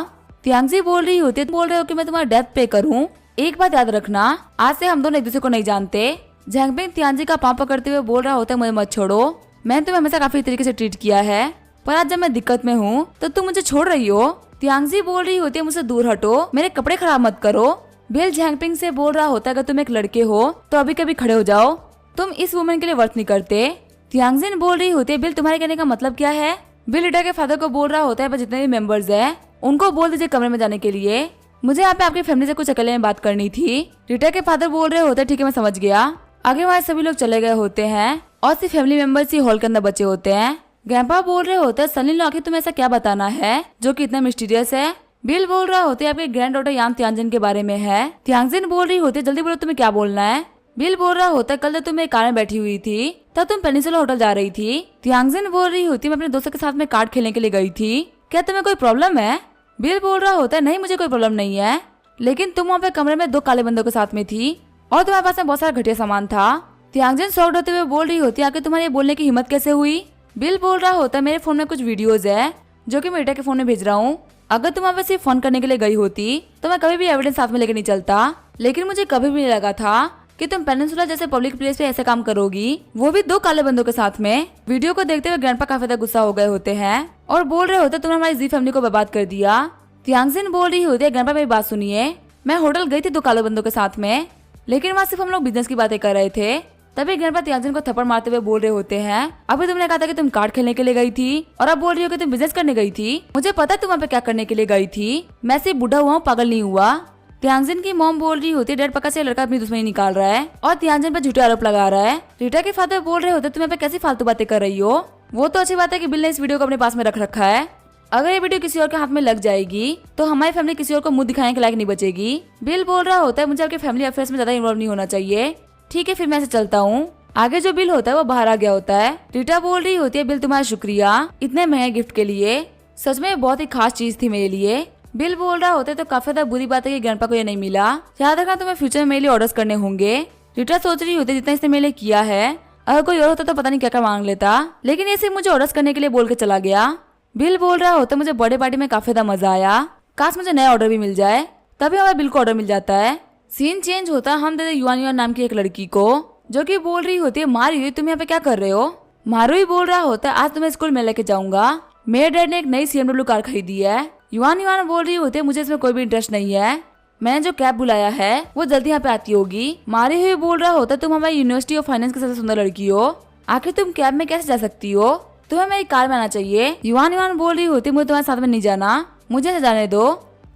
त्यांगजी बोल रही होती है तुम बोल रहे हो कि मैं तुम्हारा डेथ पे करूँ, एक बात याद रखना आज से हम दोनों एक दूसरे को नहीं जानते। झैंगपिंग त्यांगजी का पाँव पकड़ते हुए बोल रहा होता है मुझे मत छोड़ो, मैंने तुम्हें हमेशा काफी तरीके से ट्रीट किया है, पर आज जब मैं दिक्कत में हूँ तो तुम मुझे छोड़ रही हो। त्यांगजी बोल रही होती है मुझसे दूर हटो, मेरे कपड़े खराब मत करो। बिल झैंगपिंग से बोल रहा होता है अगर तुम एक लड़के हो तो अभी कभी खड़े हो जाओ, तुम इस वुमेन के लिए वर्थ नहीं करते। त्यांगजिन बोल रही होती है बिल तुम्हारे कहने का मतलब क्या है, बिल रीटा के फादर को बोल रहा होता है पर जितने भी मेंबर्स हैं उनको बोल दीजिए कमरे में जाने के लिए, मुझे यहाँ पे आपकी फैमिली से कुछ अकेले में बात करनी थी। रीटा के फादर बोल रहे होते ठीक है मैं समझ गया। आगे वहाँ सभी लोग चले गए होते हैं और सिर्फ फैमिली मेंबर्स ही हॉल के अंदर बचे होते हैं। ग्रैंडपा बोल रहे होते हैं सनी लो आखिर तुम्हें ऐसा क्या बताना है जो कि इतना मिस्टीरियस है। बिल बोल रहा होते आपके ग्रैंड डॉटर यान त्यांजिन के बारे में है। त्यांजिन बोल रही होती जल्दी बोलो तुम्हें क्या बोलना है। बिल बोल रहा होता कल जब तुम एक कार में बैठी हुई थी तब तुम पेनिसुला होटल जा रही थी। त्यांजिन बोल रही होती मैं अपने दोस्तों के साथ में कार्ड खेलने के लिए गई थी, क्या तुम्हें कोई प्रॉब्लम है। बिल बोल रहा होता है नहीं मुझे कोई प्रॉब्लम नहीं है, लेकिन तुम वहाँ पे कमरे में 2 काले बंदों के साथ में थी और तुम्हारे पास में बहुत सारा घटिया सामान था। त्यांजिन शॉक्ड होते हुए बोल रही होती आखिर तुम्हारी बोलने की हिम्मत कैसे हुई। बिल बोल रहा होता मेरे फोन में कुछ वीडियोज है जो कि मैं रीटा के फोन में भेज रहा हूँ, अगर तुम वहाँ पे सिर्फ फन करने के लिए गई होती तो मैं कभी भी एविडेंस साथ में लेकर नहीं चलता, लेकिन मुझे कभी भी नहीं लगा था कि तुम पेनिनसुला जैसे पब्लिक प्लेस पे ऐसे काम करोगी, वो भी 2 काले बंदों के साथ में। वीडियो को देखते हुए ग्रैंडपा काफी ज्यादा गुस्सा हो गए होते हैं और बोल रहे होते तुमने हमारी जी फैमिली को बर्बाद कर दिया। त्यांजिन बोल रही होती है ग्रैंडपा मेरी बात सुनिए, मैं होटल गई थी 2 काले बंदों के साथ में, लेकिन वहाँ सिर्फ हम लोग बिजनेस की बातें कर रहे थे। तभी ग्रैंडपा त्यांजिन को थप्पड़ मारते हुए बोल रहे होते हैं अभी तुमने कहा था कि तुम कार्ड खेलने के लिए गई थी और अब बोल रही हो कि तुम बिजनेस करने गई थी, मुझे पता है तुम वहाँ पे क्या करने के लिए गई थी, मैं सिर्फ बुढ़ा हुआ हूँ पागल नहीं हुआ। त्यांजिन की मॉम बोल रही होती है डैड पक्का से लड़का अपनी दुश्मनी निकाल रहा है और त्यांजिन पर झूठे आरोप लगा रहा है। रीटा के फादर बोल रहे होते तुम यहाँ पे कैसी फालतू बातें कर रही हो। वो तो अच्छी बात है कि बिल ने इस वीडियो को अपने पास में रख रखा है, अगर ये वीडियो किसी और के हाथ में लग जाएगी तो हमारी फैमिली किसी और को मुंह दिखाने के लायक नहीं बचेगी। बिल बोल रहा होता है मुझे आपके फैमिली अफेयर्स में ज्यादा इन्वॉल्व नहीं होना चाहिए, ठीक है फिर मैं ऐसे चलता हूँ। आगे जो बिल होता है वो बाहर आ गया होता है। रीटा बोल रही होती है बिल तुम्हारा शुक्रिया इतने महंगे गिफ्ट के लिए, सच में बहुत ही खास चीज थी मेरे लिए। बिल बोल रहा होता है तो काफी ज्यादा बुरी बात है कि ग्रैंडपा को ये नहीं मिला, याद रखना तुम्हें फ्यूचर में मेरे लिए ऑर्डर्स करने होंगे। रीटा सोच रही होती है जितना इसने मेरे लिए किया है अगर कोई और होता तो पता नहीं क्या क्या मांग लेता, लेकिन ये सिर्फ मुझे ऑर्डर्स करने के लिए बोल के चला गया। बिल बोल रहा होता मुझे बर्थडे पार्टी में काफी ज्यादा मजा आया, काश मुझे नया ऑर्डर भी मिल जाए। तभी हमारे बिल को ऑर्डर मिल जाता है। सीन चेंज होता है, हम देते युआन युआन नाम की एक लड़की को जो कि बोल रही होती है मारू तुम यहाँ पे क्या कर रहे हो। मारू ही बोल रहा होता है आज तुम्हें स्कूल में लेके जाऊंगा, मेरे डैड ने एक नई CMW कार खरीदी है। युआन युआन बोल रही होती है मुझे इसमें कोई भी इंटरेस्ट नहीं है, मैंने जो कैब बुलाया है वो जल्दी यहाँ पे आती होगी। मारे हुए बोल रहा होता तुम हमारी यूनिवर्सिटी ऑफ फाइनेंस की सबसे सुंदर लड़की हो, आखिर तुम कैब में कैसे जा सकती हो, तुम्हें मेरी कार में आना चाहिए। युआन युआन बोल रही होती मुझे तुम्हारे साथ में नहीं जाना, मुझे ऐसे जाने दो।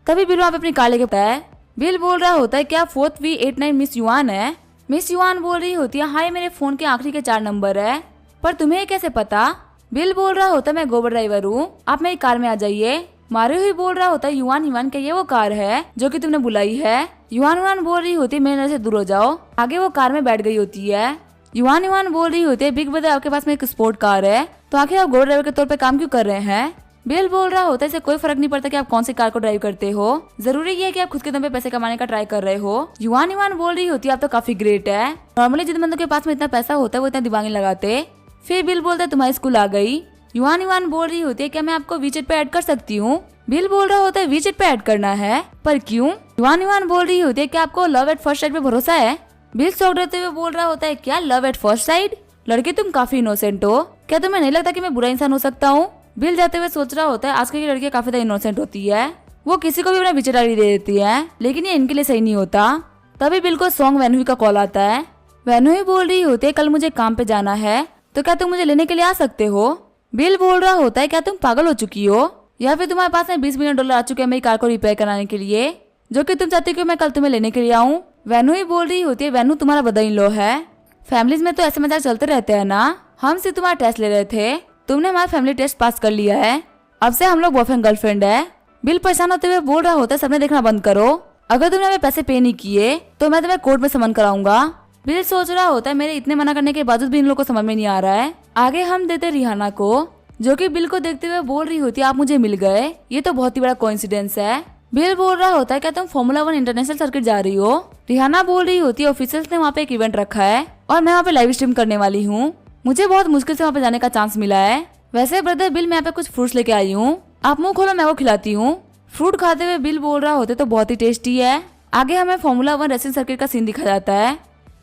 तभी बिल वहाँ पे अपनी कार लेके पता है। बिल बोल रहा होता है क्या 4V89 मिस युआन है। मिस युआन बोल रही होती है हाँ ये मेरे फोन के आखिरी के 4 नंबर है, पर तुम्हें कैसे पता। बिल बोल रहा होता है मैं गोबर ड्राइवर हूँ, आप मेरी कार में आ जाइए। मारू ही बोल रहा होता है युआन युआन क्या ये वो कार है जो कि तुमने बुलाई है। युआन युआन बोल रही होती है मेरे नजर से दूर हो जाओ। आगे वो कार में बैठ गई होती है। युआन युआन बोल रही होती है बिग ब्रदर आपके पास में एक स्पोर्ट कार है तो आखिर आप गोबर ड्राइवर के तौर पे काम क्यों कर रहे हैं। बिल बोल रहा होता है इसे कोई फर्क नहीं पड़ता कि आप कौन सी कार को ड्राइव करते हो, जरूरी ये है कि आप खुद के दम पे पैसे कमाने का ट्राई कर रहे हो। युआन युआन बोल रही होती है आप तो काफी ग्रेट है, नॉर्मली जिन बंदों के पास में इतना पैसा होता है वो इतना दिमाग नहीं लगाते। फिर बिल बोलता है तुम्हारी स्कूल आ गई। युआन युआन बोल रही होती है क्या मैं आपको वीचेट पे ऐड कर सकती हूँ। बिल बोल रहा होता है वीचेट पे ऐड करना है पर क्यों। युआन युआन बोल रही होती है क्या आपको लव एट फर्स्ट साइड पे भरोसा है। बिल शॉक्ड रहते हुए बोल रहा होता है क्या लव एट फर्स्ट साइड, लड़के तुम काफी इनोसेंट हो, क्या तुम्हें नहीं लगता कि मैं बुरा इंसान हो सकता हूँ। बिल जाते हुए सोच रहा होता है आजकल की लड़कियां काफी ज्यादा इनोसेंट होती है, वो किसी को भी अपना वीचेट आईडी दे देती है, लेकिन ये इनके लिए सही नहीं होता। तभी बिल को सॉन्ग वेन्हुई का कॉल आता है। वेन्हुई बोल रही होती है कल मुझे काम पे जाना है तो क्या तुम मुझे लेने के लिए आ सकते हो। बिल बोल रहा होता है क्या तुम पागल हो चुकी हो या फिर तुम्हारे पास में $20 मिलियन आ चुके हैं मेरी कार को रिपेयर कराने के लिए जो कि तुम चाहती हो मैं कल तुम्हें लेने के लिए आऊँ। वेन्हुई बोल रही होती है वेन्हू तुम्हारा ब्रदर इन लॉ है, फैमिलीज में तो ऐसे मजाक चलते रहते हैं ना, हम सिर्फ तुम्हारा टेस्ट ले रहे थे, तुमने हमारा फैमिली टेस्ट पास कर लिया है, अब से हम लोग बॉयफ्रेंड गर्लफ्रेंड है। बिल परेशान होते हुए बोल रहा होता है सबने देखना बंद करो, अगर तुमने हमें पैसे पे नहीं किए तो मैं तुम्हें कोर्ट में समन कराऊंगा। बिल सोच रहा होता है मेरे इतने मना करने के बावजूद भी इन लोगों को समझ में नहीं आ रहा है। आगे हम देते रिहाना को जो कि बिल को देखते हुए बोल रही होती है आप मुझे मिल गए, ये तो बहुत ही बड़ा कोइंसिडेंस है। बिल बोल रहा होता है क्या तुम फॉर्मूला 1 इंटरनेशनल सर्किट जा रही हो। रिहाना बोल रही होती है ऑफिशियल्स ने वहाँ पे एक इवेंट रखा है और मैं वहाँ पे लाइव स्ट्रीम करने वाली हूँ, मुझे बहुत मुश्किल से वहाँ पे जाने का चांस मिला है। वैसे ब्रदर बिल मैं यहाँ पे कुछ फ्रूट्स लेके आई हूँ, आप मुंह खोलो मैं वो खिलाती हूँ। फ्रूट खाते हुए बिल बोल रहा होता तो बहुत ही टेस्टी है। आगे हमें फॉर्मूला 1 रेसिंग सर्किट का सीन दिखा जाता है।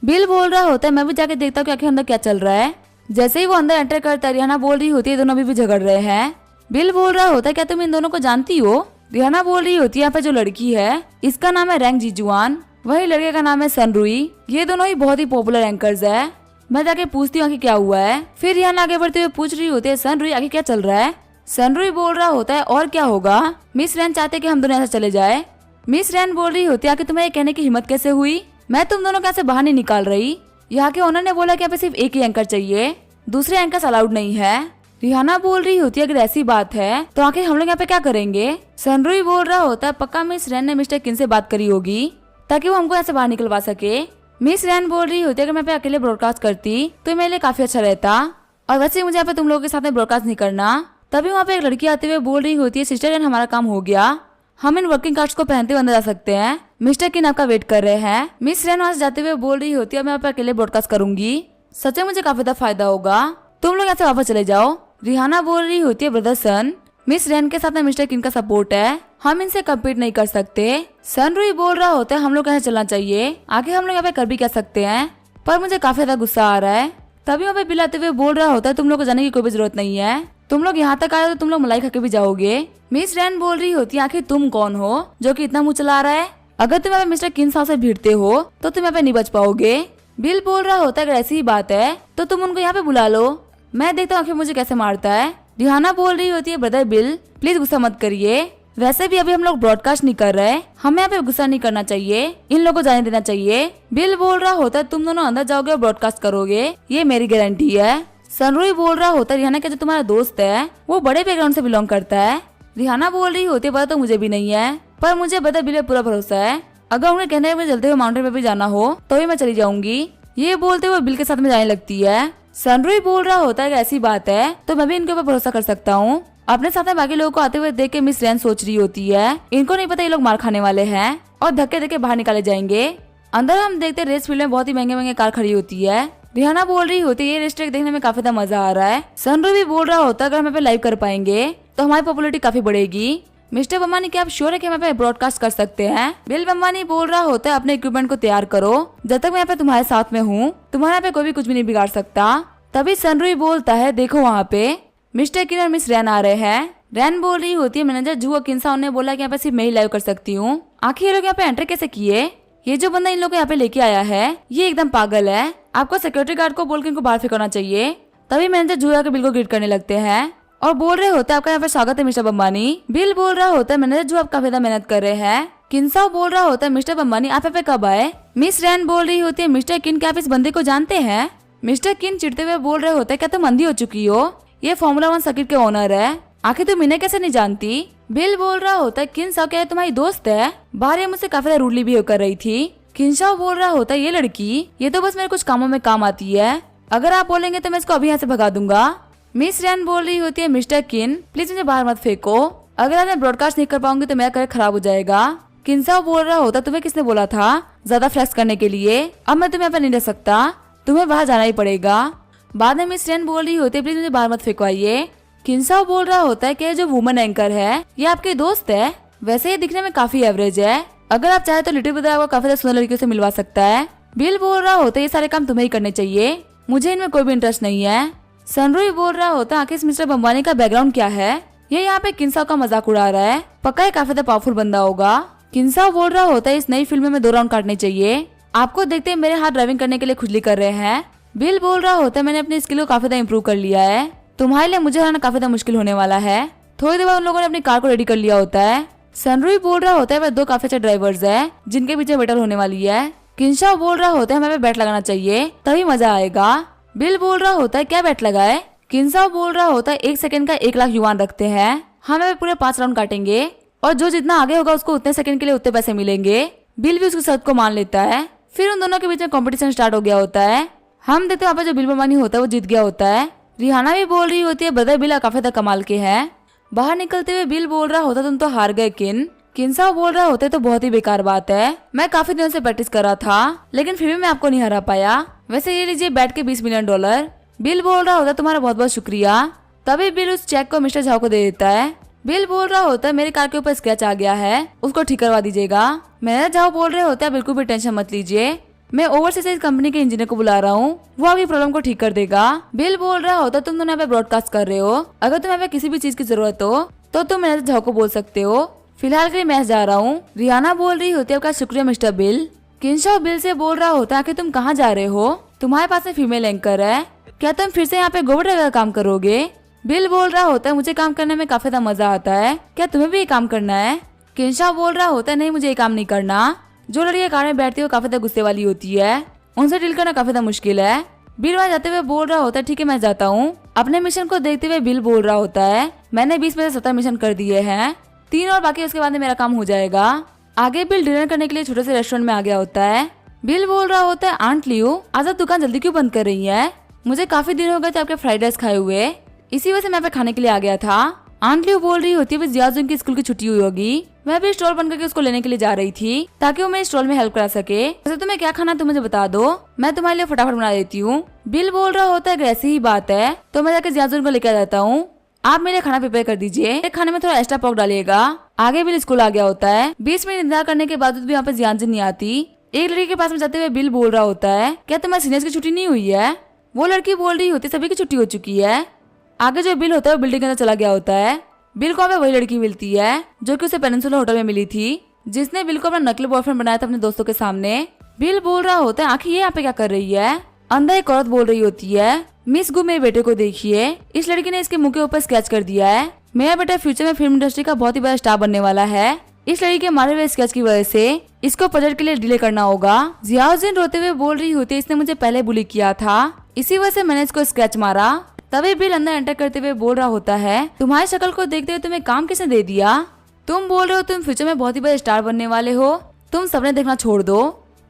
बिल बोल रहा होता है मैं भी जाके देखता हूँ कि आखिर अंदर क्या चल रहा है। जैसे ही वो अंदर एंटर करता है रिहाना बोल रही होती है दोनों अभी भी झगड़ रहे हैं। बिल बोल रहा होता है क्या तुम इन दोनों को जानती हो। रिहाना बोल रही होती है यहाँ पे जो लड़की है इसका नाम है रैंग जीजुआन, वही लड़के का नाम है सनरुई, ये दोनों ही बहुत ही पॉपुलर एंकर्स है, मैं जाके पूछती हूँ कि क्या हुआ है। फिर रिहाना आगे बढ़ते हुए पूछ रही होती है सनरुई आगे क्या चल रहा है। सनरुई बोल रहा होता है और क्या होगा, मिस रैन चाहते कि हम दोनों ऐसे चले जाए। मिस रैन बोल रही होती है कि तुम्हें ये कहने की हिम्मत कैसे हुई, मैं तुम दोनों को ऐसे बाहर नहीं निकाल रही। यहाँ के ओनर ने बोला कि यहाँ पे सिर्फ एक ही एंकर चाहिए, दूसरे एंकर अलाउड नहीं है। रिहाना बोल रही होती है अगर ऐसी बात है तो आखिर हम लोग यहाँ पे क्या करेंगे। सनरुई बोल रहा होता है पक्का मिस रैन ने मिस्टर किन से बात करी होगी ताकि वो हमको ऐसे बाहर निकलवा सके। मिस रैन बोल रही होती है अगर मैं पे अकेले ब्रॉडकास्ट करती तो मेरे लिए काफी अच्छा रहता, और वैसे मुझे यहाँ पे तुम लोगों के साथ में ब्रॉडकास्ट नहीं करना। तभी वहाँ पे एक लड़की आते हुए बोल रही होती है सिस्टर रैन हमारा काम हो गया, हम इन वर्किंग कार्ड्स को पहनते हुए अंदर जा सकते हैं, मिस्टर किन आपका वेट कर रहे हैं। मिस रैन वहां से जाते हुए बोल रही होती है मैं यहाँ पे अकेले ब्रॉडकास्ट करूंगी, सच में मुझे काफी फायदा होगा, तुम लोग यहाँ से वापस चले जाओ। रिहाना बोल रही होती है ब्रदर सन, मिस रैन के साथ में मिस्टर किन का सपोर्ट है, हम इनसे कम्पीट नहीं कर सकते। सनरुई बोल रहा होता है हम लोग कैसे चलना चाहिए, आगे हम लोग यहाँ पे कर भी क्या सकते हैं, पर मुझे काफी ज्यादा गुस्सा आ रहा है। तभी वहाँ पे बिल आते हुए बोल रहा होता है तुम लोग को जाने की कोई भी जरूरत नहीं है, तुम लोग यहाँ तक आए तो तुम लोग मलाई खा के भी जाओगे। मिस रैन बोल रही होती है आखिर तुम कौन हो जो कि इतना मुंह चला रहा है, अगर तुम यहाँ पे मिस्टर किन साहब से भिड़ते हो तो तुम यहाँ पे नहीं बच पाओगे। बिल बोल रहा होता है अगर ऐसी ही बात है तो तुम उनको यहाँ पे बुला लो, मैं देखता हूँ आखिर मुझे कैसे मारता है। रिहाना बोल रही होती है ब्रदर बिल प्लीज गुस्सा मत करिए, वैसे भी अभी हम लोग ब्रॉडकास्ट नहीं कर रहे, हमें यहाँ पे गुस्सा नहीं करना चाहिए, इन लोगों को जाने देना चाहिए। बिल बोल रहा होता है तुम दोनों अंदर जाओगे और ब्रॉडकास्ट करोगे, ये मेरी गारंटी है। सनरुई बोल रहा होता है रिहाना का जो तुम्हारा दोस्त है वो बड़े बैकग्राउंड से बिलोंग करता है। रिहाना बोल रही होती है पता तो मुझे भी नहीं है, पर मुझे बता बिल पे पूरा भरोसा है, अगर उन्हें कहने में चलते हुए माउंटेन पे भी जाना हो तो भी मैं चली जाऊंगी। ये बोलते हुए बिल के साथ में जाने लगती है। सनरुई बोल रहा होता है कि ऐसी बात है तो मैं भी इनके ऊपर भरोसा कर सकता हूँ। अपने साथ में बाकी लोगों को आते हुए देख के मिस रैन सोच रही होती है इनको नहीं पता ये लोग मार खाने वाले हैं और धक्के धक्के बाहर निकाले जाएंगे। अंदर हम देखते रेस फील्ड में बहुत ही महंगे महंगे कार खड़ी होती है। रिहाना बोल रही होती है ये रेस ट्रैक देखने में काफी ज्यादा मजा आ रहा है। सनरुई भी बोल रहा होता है अगर हम यहाँ पे लाइव कर पाएंगे तो हमारी पॉपुलैरिटी काफी बढ़ेगी। मिस्टर बम्बानी क्या आप श्योर है कि हम यहाँ पे ब्रॉडकास्ट कर सकते हैं। बिल बम्बानी बोल रहा होता है अपने इक्विपमेंट को तैयार करो, जब तक मैं यहाँ पे तुम्हारे साथ में हूँ तुम्हारे यहाँ पे कोई भी कुछ भी नहीं बिगाड़ सकता। तभी सनरुई बोलता है देखो वहाँ पे मिस्टर किन और मिस रैन आ रहे हैं। रैन बोल रही होती है मैनेजर जू और किन्सा ने बोला कि यहाँ पे सिर्फ मैं ही लाइव कर सकती हूँ, आखिर ये लोग यहाँ पे एंटर कैसे किए, ये जो बंदा इन लोग को यहाँ पे लेके आया है ये एकदम पागल है, आपको सिक्योरिटी गार्ड को बोल के इनको बाहर फेंकना चाहिए। तभी मैनेजर जू आके बिल को ग्रीट करने लगते हैं और बोल रहे होते हैं आपका यहाँ पे स्वागत है मिस्टर बम्बानी। बिल बोल रहा होता है मैनेजर जू आप काफी ज्यादा मेहनत कर रहे हैं। किन्सा बोल रहा होता है मिस्टर बम्बानी आप यहाँ पे कब आए। मिस रैन बोल रही होती है मिस्टर किन क्या आप इस बंदे को जानते हैं। मिस्टर किन चिढ़ते हुए बोल रहे होते हैं क्या तुम अंधी हो चुकी हो, ये फॉर्मूला 1 सर्किट के ओनर है, आखिर तुम इन्हें कैसे नहीं जानती। बिल बोल रहा होता है किन्सा क्या तुम्हारी दोस्त है, बाहर ये मुझसे काफी ज्यादा रूडली बिहेव कर रही थी। किन्सा बोल रहा होता है ये लड़की ये तो बस मेरे कुछ कामों में काम आती है, अगर आप बोलेंगे तो मैं इसको अभी यहाँ से भगा दूंगा। मिस रैन बोल रही होती है मिस्टर किन प्लीज मुझे बाहर मत फेंको, अगर आप ब्रॉडकास्ट नहीं कर पाऊंगी तो मेरा करियर खराब हो जाएगा। किन्सा बोल रहा होता तुम्हें किसने बोला था ज्यादा फ्लेक्स करने के लिए, अब मैं तुम्हें यहाँ पर नहीं रह सकता, तुम्हें बाहर जाना ही पड़ेगा। बाद में मिस रैन बोल रही होती है प्लीज मुझे बाहर मत फेंकवाइए। किन्सा बोल रहा होता है कि जो वुमन एंकर है ये आपके दोस्त है, वैसे ये दिखने में काफी एवरेज है, अगर आप चाहे तो लिटिल ब्रदर आपको काफी ज्यादा सुंदर लड़कियों से मिलवा सकता है। बिल बोल रहा होता है ये सारे काम तुम्हें ही करने चाहिए, मुझे इनमें कोई भी इंटरेस्ट नहीं है। सनरुई बोल रहा होता है आखिर इस मिस्टर बम्बानी का बैकग्राउंड क्या है, ये यहाँ पे किन्सा का मजाक उड़ा रहा है, पक्का ये काफी ज्यादा पावरफुल बंदा होगा। किन्सा बोल रहा होता है इस नई फिल्म में 2 राउंड काटने चाहिए, आपको देखते ही मेरे हाथ ड्राइविंग करने के लिए खुजली कर रहे हैं। बिल बोल रहा होता है मैंने अपनी स्किल को काफी ज्यादा इम्प्रूव कर लिया है, तुम्हारे लिए मुझे हराना काफी ज्यादा मुश्किल होने वाला है। थोड़ी देर बाद उन लोगों ने अपनी कार को रेडी कर लिया होता है। सनरुई बोल रहा होता है वह 2 काफी अच्छे ड्राइवर्स है जिनके पीछे बैटल होने वाली है। किन्सा बोल रहा होता है हमें बैट लगाना चाहिए तभी मजा आएगा। बिल बोल रहा होता है क्या बैट लगाए। किन्सा बोल रहा होता है 1 सेकंड का 1 लाख युआन रखते हैं, हमें पूरे 5 राउंड काटेंगे और जो जितना आगे होगा उसको उतने सेकंड के लिए उतने पैसे मिलेंगे। बिल भी उसकी शर्त को मान लेता है। फिर उन दोनों के बीच में कंपटीशन स्टार्ट हो गया होता है। हम देखते हैं वहाँ पे जो बिल बम्बानी होता है वो जीत गया होता है। रिहाना भी बोल रही होती है ब्रदर बिल काफी ज्यादा कमाल के हैं। बाहर निकलते हुए बिल बोल रहा होता तुम तो हार गए किन। किन्सा बोल रहा होता है तो बहुत ही बेकार बात है, मैं काफी दिनों से प्रैक्टिस कर रहा था लेकिन फिर भी मैं आपको नहीं हरा पाया, वैसे ये लीजिए बैट के $20 मिलियन। बिल बोल रहा होता है तुम्हारा बहुत बहुत शुक्रिया। तभी बिल उस चेक को मिस्टर झाओ को दे देता है। बिल बोल रहा होता है मेरे कार के ऊपर स्क्रैच आ गया है, उसको ठीक करवा दीजिएगा। मैनेजर झाओ बोल रहे होता है बिल्कुल भी टेंशन मत लीजिए, मैं ओवरसीज इस कंपनी के इंजीनियर को बुला रहा हूँ, वो आपकी प्रॉब्लम को ठीक कर देगा। बिल बोल रहा होता तुम दोनों यहाँ पे ब्रॉडकास्ट कर रहे हो, अगर तुम्हें यहाँ पे किसी भी चीज की जरूरत हो तो तुम मैनेजर झाओ को बोल सकते हो, फिलहाल के लिए मैं जा रहा हूँ। रिहाना बोल रही होती है आपका शुक्रिया मिस्टर बिल। किन्सा बिल से बोल रहा होता है कि तुम कहाँ जा रहे हो, तुम्हारे पास में फीमेल एंकर है, क्या तुम फिर से यहाँ पे गोबर का काम करोगे। बिल बोल रहा होता है मुझे काम करने में काफी ज्यादा मजा आता है, क्या तुम्हें भी ये काम करना है? किंशा बोल रहा होता है नहीं मुझे ये काम नहीं करना। जो लड़कियां कार में बैठती है वो काफी ज्यादा गुस्से वाली होती है, उनसे डील करना काफी ज्यादा मुश्किल है। बिल वहां जाते हुए बोल रहा होता है ठीक है मैं जाता हूँ। अपने मिशन को देखते हुए बिल बोल रहा होता है मैंने 20 में से 17 मिशन कर दिए हैं, 3 और बाकी उसके बाद में मेरा काम हो जाएगा। आगे बिल डिनर करने के लिए छोटे से रेस्टोरेंट में आ गया होता है। बिल बोल रहा होता है आंट लियो आज आप दुकान जल्दी क्यों बंद कर रही है? मुझे काफी दिन हो गए थे आपके फ्राइड राइस खाए हुए, इसी वजह से मैं पे खाने के लिए आ गया था। आंट लियो बोल रही होती है जियाजुन की स्कूल की छुट्टी हुई होगी, मैं भी स्टॉल बंद करके उसको लेने के लिए जा रही थी ताकि वो मेरे स्टॉल में हेल्प करा सके। वैसे तुम्हें क्या खाना तो मुझे बता दो, मैं तुम्हारे लिए फटाफट बना देती हूँ। बिल बोल रहा होता है अगर ऐसी ही बात है तो मैं जाकर जियाजुन को लेकर आ जाता हूँ, आप मेरे खाना प्रिपेयर कर दीजिए, खाने में थोड़ा एक्स्ट्रा पोर्क डालिएगा। आगे बिल स्कूल आ गया होता है। 20 मिनट इंतजार करने के बाद भी यहाँ पे जियाजुन नहीं आती। एक लड़की के पास में जाते हुए बिल बोल रहा होता है क्या तुम्हारे सीनियर्स की छुट्टी नहीं हुई है? वो लड़की बोल रही होती सभी की छुट्टी हो चुकी है। आगे जो बिल होता है वो बिल्डिंग के अंदर चला गया होता है। बिल को वही लड़की मिलती है जो कि उसे पेनिनसुला होटल में मिली थी, जिसने बिल को अपना नकली बॉयफ्रेंड बनाया था अपने दोस्तों के सामने। बिल बोल रहा होता है आखिर ये यहाँ पे क्या कर रही है? अंदर एक औरत बोल रही होती है मिस गु मेरे बेटे को देखिए, इस लड़की ने इसके मुंह के ऊपर स्केच कर दिया है, मेरा बेटा फ्यूचर में फिल्म इंडस्ट्री का बहुत ही बड़ा स्टार बनने वाला है, इस लड़की के मारे हुए स्केच की वजह से इसको प्रोजेक्ट के लिए डिले करना होगा। जियाजुन रोते हुए बोल रही होती है इसने मुझे पहले बुली किया था, इसी वजह से मैंने इसको स्केच मारा। तभी बिल अंदर एंटर करते हुए बोल रहा होता है तुम्हारी शक्ल को देखते हुए तुम्हें काम किसने दे दिया? तुम बोल रहे हो तुम फ्यूचर में बहुत ही बड़े स्टार बनने वाले हो, तुम सपने देखना छोड़ दो,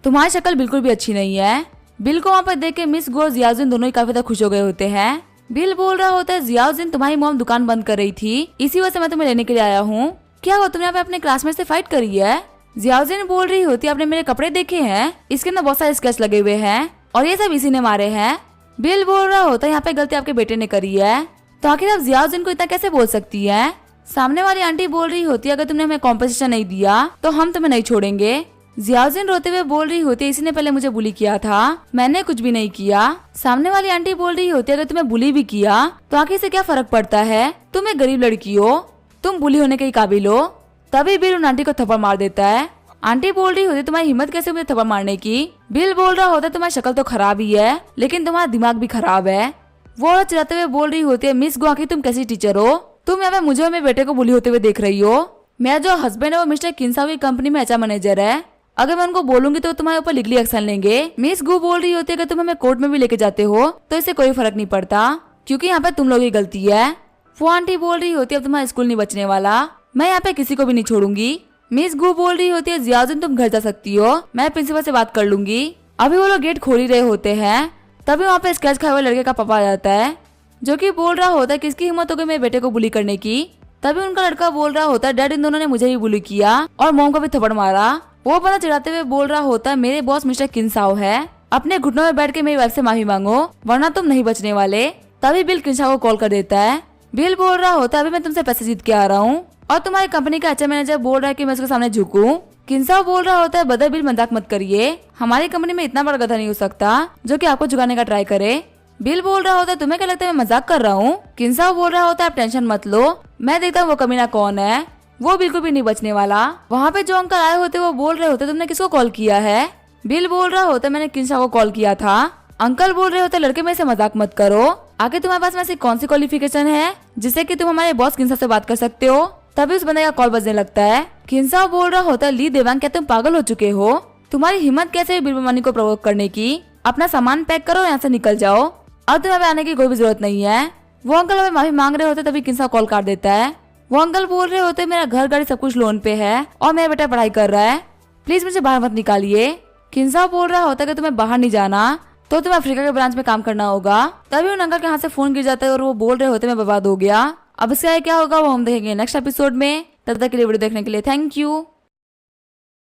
तुम्हारी शक्ल बिल्कुल भी अच्छी नहीं है। बिल को वहाँ पर देख के मिस गु और जियाजुन दोनों ही काफी ज्यादा खुश हो गए होते हैं। बिल बोल रहा होता है जियाजुन तुम्हारी मॉम दुकान बंद कर रही थी, इसी वजह से मैं तुम्हें लेने के लिए आया हूँ, क्या हुआ तुमने यहाँ पे अपने क्लासमेट से फाइट करी है? जियाजुन बोल रही होती आपने मेरे कपड़े देखे हैं, इसके अंदर बहुत सारे स्केच लगे हुए हैं और ये सब इसी ने मारे हैं। बिल बोल रहा होता है यहाँ पे गलती आपके बेटे ने करी है, तो आखिर आप जियाजुन को इतना कैसे बोल सकती है? सामने वाली आंटी बोल रही होती है अगर तुमने हमें कॉम्पेंसेशन नहीं दिया तो हम तुम्हें नहीं छोड़ेंगे। जियाजुन रोते हुए बोल रही होती है इसी ने पहले मुझे बुली किया था, मैंने कुछ भी नहीं किया। सामने वाली आंटी बोल रही होती है अगर तुम्हें बुली भी किया तो आखिर से क्या फर्क पड़ता है, तुम एक गरीब लड़की हो, तुम बुली होने के काबिल हो। तभी बिल उन आंटी को थप्पड़ मार देता है। आंटी बोल रही होती तुम्हारी हिम्मत कैसे मुझे थप्पड़ मारने की? बिल बोल रहा होता तुम्हारी शक्ल तो खराब ही है लेकिन तुम्हारा दिमाग भी खराब है। वो औरत चिल्लाते हुए बोल रही होती है मिस गु आखिर तुम कैसी टीचर हो, तुम यहाँ पे मुझे और मेरे बेटे को बुली होते हुए देख रही हो? मेरा जो हस्बैंड है वो मिस्टर किंसाओ की कंपनी में एचआर मैनेजर है, अगर मैं उनको बोलूंगी तो तुम्हारे ऊपर लीगली एक्शन लेंगे। मिस गु बोल रही होती है अगर तुम हमें कोर्ट में भी लेके जाते हो तो इससे कोई फर्क नहीं पड़ता क्योंकि यहाँ पे तुम लोगों की गलती है। वो आंटी बोल रही होती है अब तुम्हारा स्कूल नहीं बचने वाला, मैं यहाँ पे किसी को भी नहीं छोड़ूंगी। मिस गु बोल रही होती है जियाजुन तुम घर जा सकती हो, मैं प्रिंसिपल से बात कर लूंगी। अभी वो लोग गेट खोल ही रहे होते हैं, तभी वहाँ पे स्केच खाए हुए लड़के का पापा आ जाता है जो कि बोल रहा होता है किसकी हिम्मत हो गई मेरे बेटे को बुली करने की। तभी उनका लड़का बोल रहा होता है डैड इन दोनों ने मुझे भी बुली किया और मॉम को भी थप्पड़ मारा। वो बंदा चिढ़ाते हुए बोल रहा होता है मेरे बॉस मिस्टर किंसाओ है, अपने घुटनों में बैठ के मेरी वाइफ से माफी मांगो वरना तुम नहीं बचने वाले। तभी बिल किंसाओ को कॉल कर देता है। बिल बोल रहा होता है अभी मैं तुमसे पैसे जीत के आ रहा हूँ और तुम्हारी कंपनी का एचआर मैनेजर बोल रहा है कि मैं उसके सामने झुकूं। किंसाओ बोल रहा होता है बदर बिल मजाक मत करिए, हमारी कंपनी में इतना बड़ा गधा नहीं हो सकता जो कि आपको झुकाने का ट्राई करे। बिल बोल रहा होता है तुम्हें क्या लगता है मैं मजाक कर रहा हूँ? किंसाओ बोल रहा होता है आप टेंशन मत लो, मैं देखता हूँ वो कमीना कौन है, वो बिल्कुल भी नहीं बचने वाला। वहाँ पे जो अंकल आए होते वो बोल रहे होते तुमने किसको कॉल किया है? बिल बोल रहा होता मैंने किंसाओ को कॉल किया था। अंकल बोल रहे होते लड़के मेरे से मजाक मत करो, आगे तुम्हारे पास में ऐसी कौन सी क्वालिफिकेशन है जिससे कि तुम हमारे बॉस किंसाओ से बात कर सकते हो? तभी उस बंदे का कॉल बजने लगता है। किंसाओ बोल रहा होता है ली देवांग क्या तुम पागल हो चुके हो, तुम्हारी हिम्मत कैसे बिल बमानी को प्रोवोक करने की, अपना सामान पैक करो यहाँ से निकल जाओ, अब तुम्हें आने की कोई भी जरूरत नहीं है। वो अंकल हमें माफी मांग रहे होते तभी किंसाओ कॉल काट देता है। वो अंकल बोल रहे होते मेरा घर गाड़ी सब कुछ लोन पे है और मेरा बेटा पढ़ाई कर रहा है, प्लीज मुझे बाहर मत निकालिए। किंसाओ बोल रहा होता है कि तुम्हें बाहर नहीं जाना तो तुम्हें अफ्रीका के ब्रांच में काम करना होगा। तभी उन अंकल के हाथ से फोन गिर जाता है और वो बोल रहे होते मैं बर्बाद हो गया। अब इसका क्या होगा वो हम देखेंगे नेक्स्ट एपिसोड में, तब तक के लिए वीडियो देखने के लिए थैंक यू।